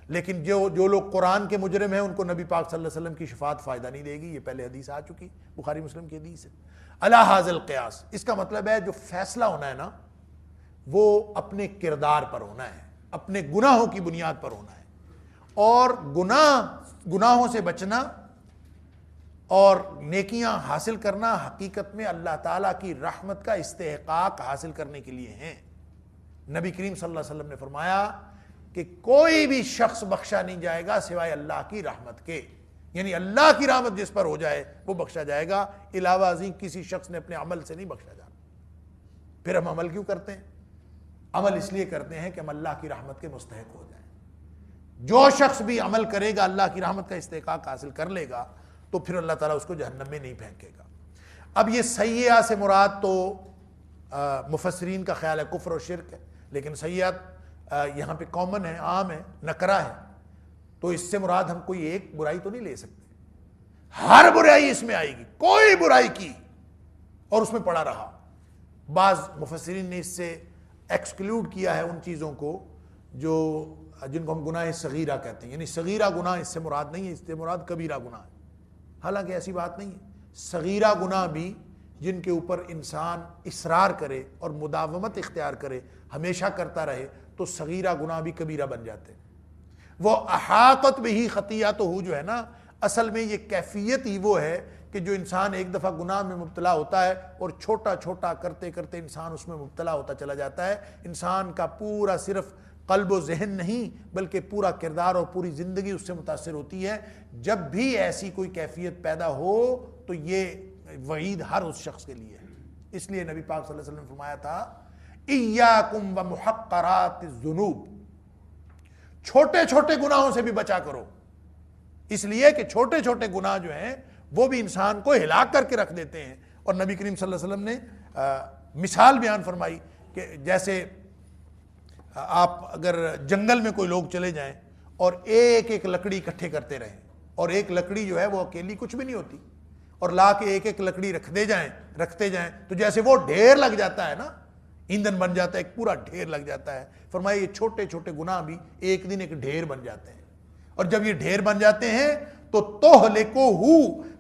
لیکن جو لوگ قرآن کے مجرم ہیں ان کو نبی پاک صلی اللہ علیہ وسلم کی شفاعت فائدہ نہیں دے گی، یہ پہلے حدیث آ چکی، بخاری مسلم کی حدیث ہے۔ علی ھذا القیاس، اس کا مطلب ہے جو فیصلہ ہونا ہے نا وہ اپنے کردار پر ہونا ہے، اپنے گناہوں کی بنیاد پر ہونا ہے، اور گناہوں سے بچنا اور نیکیاں حاصل کرنا حقیقت میں اللہ تعالیٰ کی رحمت کا استحقاق حاصل کرنے کے لیے ہیں۔ نبی کریم صلی اللہ علیہ وسلم نے فرمایا کہ کوئی بھی شخص بخشا نہیں جائے گا سوائے اللہ کی رحمت کے، یعنی اللہ کی رحمت جس پر ہو جائے وہ بخشا جائے گا، علاوہ ازیں کسی شخص نے اپنے عمل سے نہیں بخشا جانا۔ پھر ہم عمل کیوں کرتے ہیں؟ عمل اس لیے کرتے ہیں کہ ہم اللہ کی رحمت کے مستحق ہو جائیں۔ جو شخص بھی عمل کرے گا اللہ کی رحمت کا استحقاق حاصل کر لے گا تو پھر اللہ تعالیٰ اس کو جہنم میں نہیں پھینکے گا۔ اب یہ سیئہ سے مراد تو مفسرین کا خیال ہے کفر و شرک ہے، لیکن سیئات یہاں پہ کامن ہے، عام ہے، نکرہ ہے، تو اس سے مراد ہم کوئی ایک برائی تو نہیں لے سکتے، ہر برائی اس میں آئے گی، کوئی برائی کی اور اس میں پڑا رہا۔ بعض مفسرین نے اس سے ایکسکلوڈ کیا ہے ان چیزوں کو جن کو ہم گناہ صغیرہ کہتے ہیں، یعنی صغیرہ گناہ اس سے مراد نہیں ہے، اس سے مراد کبیرہ گناہ ہے۔ حالانکہ ایسی بات نہیں ہے، صغیرہ گناہ بھی جن کے اوپر انسان اصرار کرے اور مداومت اختیار کرے، ہمیشہ کرتا رہے، تو صغیرہ گناہ بھی کبیرہ بن جاتے ہیں۔ وہ احاطت بہ خطیئتہ جو ہے نا، اصل میں یہ کیفیت ہی وہ ہے کہ جو انسان ایک دفعہ گناہ میں مبتلا ہوتا ہے اور چھوٹا چھوٹا کرتے کرتے انسان اس میں مبتلا ہوتا چلا جاتا ہے، انسان کا پورا صرف قلب و ذہن نہیں بلکہ پورا کردار اور پوری زندگی اس سے متاثر ہوتی ہے۔ جب بھی ایسی کوئی کیفیت پیدا ہو تو یہ وعید ہر اس شخص کے لیے ہے۔ اس لیے نبی پاک صلی اللہ علیہ وسلم نے فرمایا تھا ایاکم ومحقرات الذنوب، چھوٹے چھوٹے گناہوں سے بھی بچا کرو، اس لیے کہ چھوٹے چھوٹے گناہ جو ہیں وہ بھی انسان کو ہلاک کر کے رکھ دیتے ہیں۔ اور نبی کریم صلی اللہ علیہ وسلم نے مثال بیان فرمائی کہ جیسے آپ اگر جنگل میں کوئی لوگ چلے جائیں اور ایک ایک لکڑی اکٹھے کرتے رہیں، اور ایک لکڑی جو ہے وہ اکیلی کچھ بھی نہیں ہوتی، اور لا کے ایک ایک لکڑی رکھتے جائیں تو جیسے وہ ڈھیر لگ جاتا ہے نا، ایندھن بن جاتا ہے، ایک پورا ڈھیر لگ جاتا ہے۔ فرمایا یہ چھوٹے چھوٹے گناہ بھی ایک دن ایک ڈھیر بن جاتے ہیں، اور جب یہ ڈھیر بن جاتے ہیں تو تہلکہ،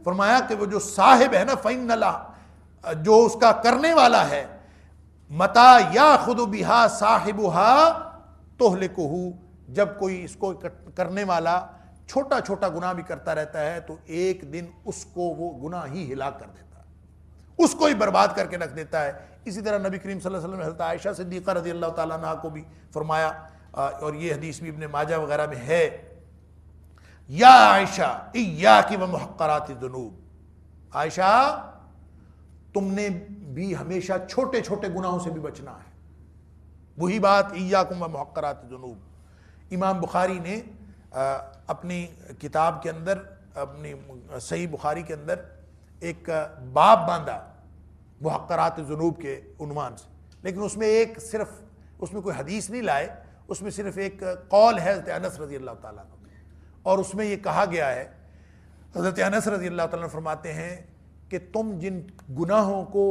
فرمایا کہ وہ جو صاحب ہے نا، فإن اللہ، جو اس کا کرنے والا ہے، متا یاخذ بہا صاحبہا تہلکہ، جب کوئی اس کو کرنے والا چھوٹا چھوٹا گناہ بھی کرتا رہتا ہے تو ایک دن اس کو وہ گناہ ہی ہلاک کر دیتا ہے، اس کو ہی برباد کر کے رکھ دیتا ہے۔ اسی طرح نبی کریم صلی اللہ علیہ وسلم نے حضرت عائشہ صدیقہ رضی اللہ تعالیٰ عنہا کو بھی فرمایا، اور یہ حدیث بھی ابن ماجہ وغیرہ میں ہے، یا عائشہ ایاکی و محقرات الذنوب، عائشہ تم نے بھی ہمیشہ چھوٹے چھوٹے گناہوں سے بھی بچنا ہے۔ وہی بات ایاکم و محقرات الذنوب۔ امام بخاری نے اپنی کتاب کے اندر، اپنی صحیح بخاری کے اندر ایک باب باندھا محقرات الذنوب کے عنوان سے، لیکن اس میں ایک صرف، اس میں کوئی حدیث نہیں لائے، اس میں صرف ایک قول ہے حضرت انس رضی اللہ تعالیٰ عنہ، اور اس میں یہ کہا گیا ہے، حضرت انس رضی اللہ تعالیٰ عنہ فرماتے ہیں کہ تم جن گناہوں کو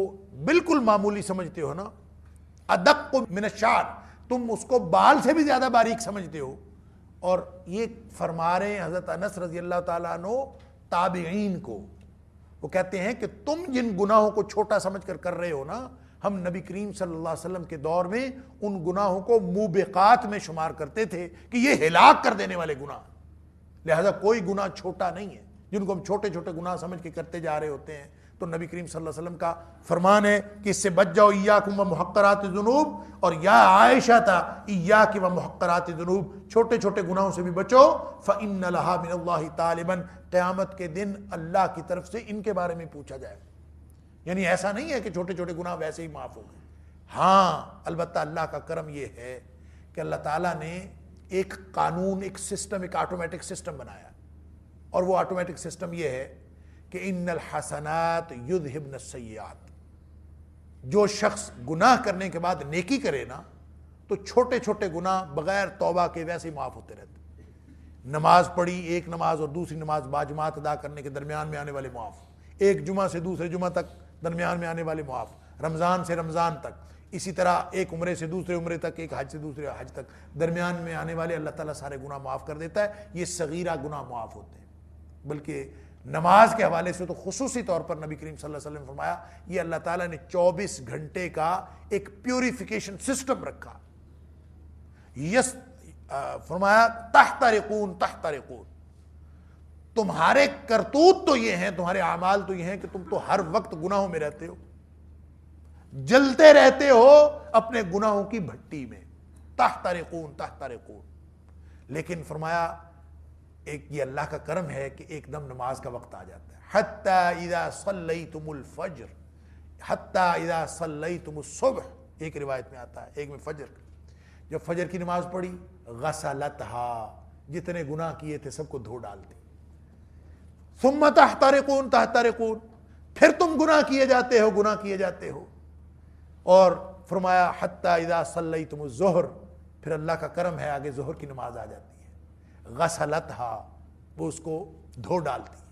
بالکل معمولی سمجھتے ہو نا، ادق من الشعر، تم اس کو بال سے بھی زیادہ باریک سمجھتے ہو، اور یہ فرما رہے ہیں حضرت انس رضی اللہ تعالیٰ عنہ تابعین کو۔ وہ کہتے ہیں کہ تم جن گناہوں کو چھوٹا سمجھ کر رہے ہو نا، ہم نبی کریم صلی اللہ علیہ وسلم کے دور میں ان گناہوں کو موبقات میں شمار کرتے تھے کہ یہ ہلاک کر دینے والے گناہ، لہذا کوئی گناہ چھوٹا نہیں ہے جن کو ہم چھوٹے چھوٹے گناہ سمجھ کے کرتے جا رہے ہوتے ہیں۔ تو نبی کریم صلی اللہ علیہ وسلم کا فرمان ہے کہ اس سے بچ جاؤ، ایاکم و محقرات الذنوب، اور یا عائشہ تا ایاک و محقرات الذنوب، چھوٹے چھوٹے گناہوں سے بھی بچو، فإن لها من اللہ طالبا، قیامت کے دن اللہ کی طرف سے ان کے بارے میں پوچھا جائے گا۔ یعنی ایسا نہیں ہے کہ چھوٹے چھوٹے گناہ ویسے ہی معاف ہو گئے، ہاں البتہ اللہ کا کرم یہ ہے کہ اللہ تعالیٰ نے ایک قانون، ایک سسٹم، ایک آٹومیٹک سسٹم بنایا، اور وہ آٹومیٹک سسٹم یہ ہے کہ ان الحسنات یذہبن السیئات، جو شخص گناہ کرنے کے بعد نیکی کرے نا تو چھوٹے چھوٹے گناہ بغیر توبہ کے ویسے ہی معاف ہوتے رہتے۔ نماز پڑھی، ایک نماز اور دوسری نماز باجماعت ادا کرنے کے درمیان میں آنے والے معاف، ایک جمعہ سے دوسرے جمعہ تک درمیان میں آنے والے معاف، رمضان سے رمضان تک، اسی طرح ایک عمرے سے دوسرے عمرے تک، ایک حج سے دوسرے حج تک، درمیان میں آنے والے اللہ تعالیٰ سارے گناہ معاف کر دیتا ہے۔ یہ صغیرہ گناہ معاف ہوتے ہیں، بلکہ نماز کے حوالے سے تو خصوصی طور پر نبی کریم صلی اللہ علیہ وسلم نے فرمایا یہ اللہ تعالیٰ نے 24 گھنٹے کا ایک پیوریفیکیشن سسٹم رکھا۔ یس فرمایا تحترقون تحترقون، تمہارے کرتوت تو یہ ہیں، تمہارے اعمال تو یہ ہیں کہ تم تو ہر وقت گناہوں میں رہتے ہو، جلتے رہتے ہو اپنے گناہوں کی بھٹی میں، تحترقون تحترقون۔ لیکن فرمایا ایک یہ اللہ کا کرم ہے کہ ایک دم نماز کا وقت آ جاتا ہے، حتی اذا صلیتم الفجر، حتی اذا صلیتم الصبح، ایک روایت میں آتا ہے، ایک میں فجر، جب فجر کی نماز پڑھی، غسلتھا، جتنے گناہ کیے تھے سب کو دھو ڈالتی، ثم تحترقون تحترقون، پھر تم گناہ کیے جاتے ہو، گناہ کیے جاتے ہو، اور فرمایا حتی اذا صلیتم الظہر، پھر اللہ کا کرم ہے آگے ظہر کی نماز آ جاتی ہے، غسلتھا، وہ اس کو دھو ڈالتی ہے۔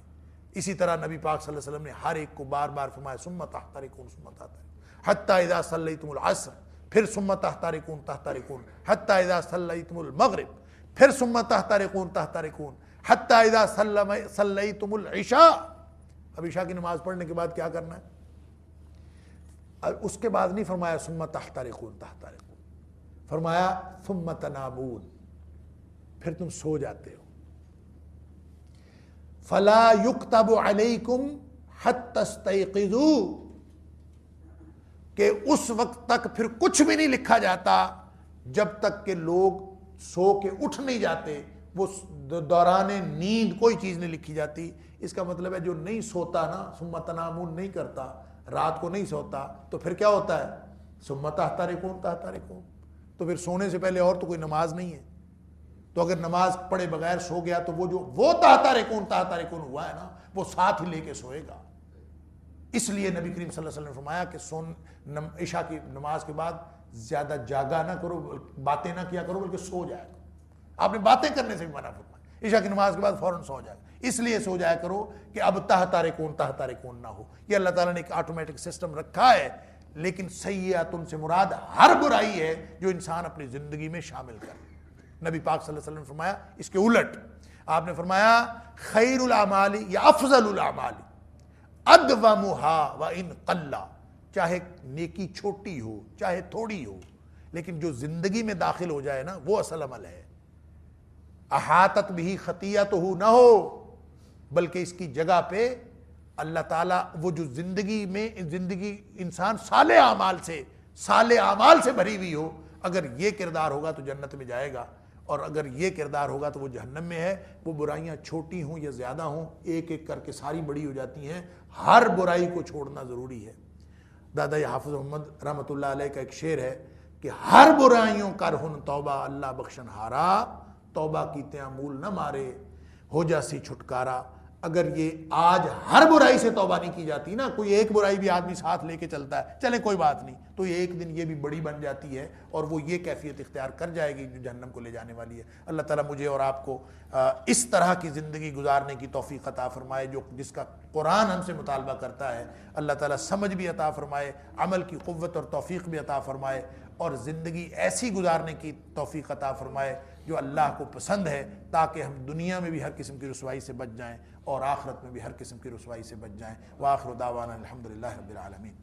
اسی طرح نبی پاک صلی اللہ علیہ وسلم نے ہر ایک کو بار بار فرمایا ثم تحترقون ثم تحترقون، حتی اذا صلیتم العصر، پھر ثم تحترقون تحترقون، حتی اذا صلیتم المغرب، پھر ثم تحترقون تحترقون، حتی اذا صلیتم العشاء۔ اب عشاء کی نماز پڑھنے کے بعد کیا کرنا ہے؟ اس کے بعد نہیں فرمایا ثم تحترقون تحترقون، فرمایا ثم تنامون، پھر تم سو جاتے ہو، فلا یکتب علیکم حتی استیقظوا، کہ اس وقت تک پھر کچھ بھی نہیں لکھا جاتا جب تک کہ لوگ سو کے اٹھ نہیں جاتے، وہ دوران نیند کوئی چیز نہیں لکھی جاتی۔ اس کا مطلب ہے جو نہیں سوتا نا، ثم تنامون نہیں کرتا، رات کو نہیں سوتا، تو پھر کیا ہوتا ہے؟ ثم تحترقون تحترقون، تو پھر سونے سے پہلے اور تو کوئی نماز نہیں ہے، تو اگر نماز پڑھے بغیر سو گیا تو وہ تحترقون تحترقون ہوا ہے نا، وہ ساتھ ہی لے کے سوئے گا۔ اس لیے نبی کریم صلی اللہ علیہ وسلم نے فرمایا کہ عشاء کی نماز کے بعد زیادہ جاگا نہ کرو، باتیں نہ کیا کرو، بلکہ سو جایا کرو۔ آپ نے باتیں کرنے سے بھی منع فرمایا، عشاء کی نماز کے بعد فوراً سو جائے، اس لیے سو جایا کرو کہ اب تحترقون تحترقون نہ ہو۔ یہ اللہ تعالیٰ نے ایک آٹومیٹک سسٹم رکھا ہے، لیکن سیئات سے مراد ہر برائی ہے جو انسان اپنی زندگی میں شامل کرے۔ نبی پاک صلی اللہ علیہ وسلم نے فرمایا اس کے الٹ، آپ نے فرمایا خیر الاعمال یا افضل الاعمال ادومھا وان قل، چاہے نیکی چھوٹی ہو چاہے تھوڑی ہو، لیکن جو زندگی میں داخل ہو جائے نا وہ اصل عمل ہے۔ احاطت بھی خطیئتہ نہ ہو، بلکہ اس کی جگہ پہ اللہ تعالیٰ وہ جو زندگی انسان صالح اعمال سے بھری ہوئی ہو، اگر یہ کردار ہوگا تو جنت میں جائے گا، اور اگر یہ کردار ہوگا تو وہ جہنم میں ہے۔ وہ برائیاں چھوٹی ہوں یا زیادہ ہوں، ایک ایک کر کے ساری بڑی ہو جاتی ہیں، ہر برائی کو چھوڑنا ضروری ہے۔ دادا حافظ محمد رحمۃ اللہ علیہ کا ایک شعر ہے کہ ہر برائیوں کر ہن توبہ، اللہ بخشن ہارا، توبہ کی معمول نہ مارے، ہو جاسی چھٹکارا۔ اگر یہ آج ہر برائی سے توبہ نہیں کی جاتی نا، کوئی ایک برائی بھی آدمی ساتھ لے کے چلتا ہے، چلے کوئی بات نہیں، تو یہ ایک دن یہ بھی بڑی بن جاتی ہے اور وہ یہ کیفیت اختیار کر جائے گی جو جہنم کو لے جانے والی ہے۔ اللہ تعالیٰ مجھے اور آپ کو اس طرح کی زندگی گزارنے کی توفیق عطا فرمائے جس کا قرآن ہم سے مطالبہ کرتا ہے۔ اللہ تعالیٰ سمجھ بھی عطا فرمائے، عمل کی قوت اور توفیق بھی عطا فرمائے، اور زندگی ایسی گزارنے کی توفیق عطا فرمائے جو اللہ کو پسند ہے، تاکہ ہم دنیا میں بھی ہر قسم کی رسوائی سے بچ جائیں اور آخرت میں بھی ہر قسم کی رسوائی سے بچ جائیں۔ وآخر دعوانا الحمدللہ رب العالمین۔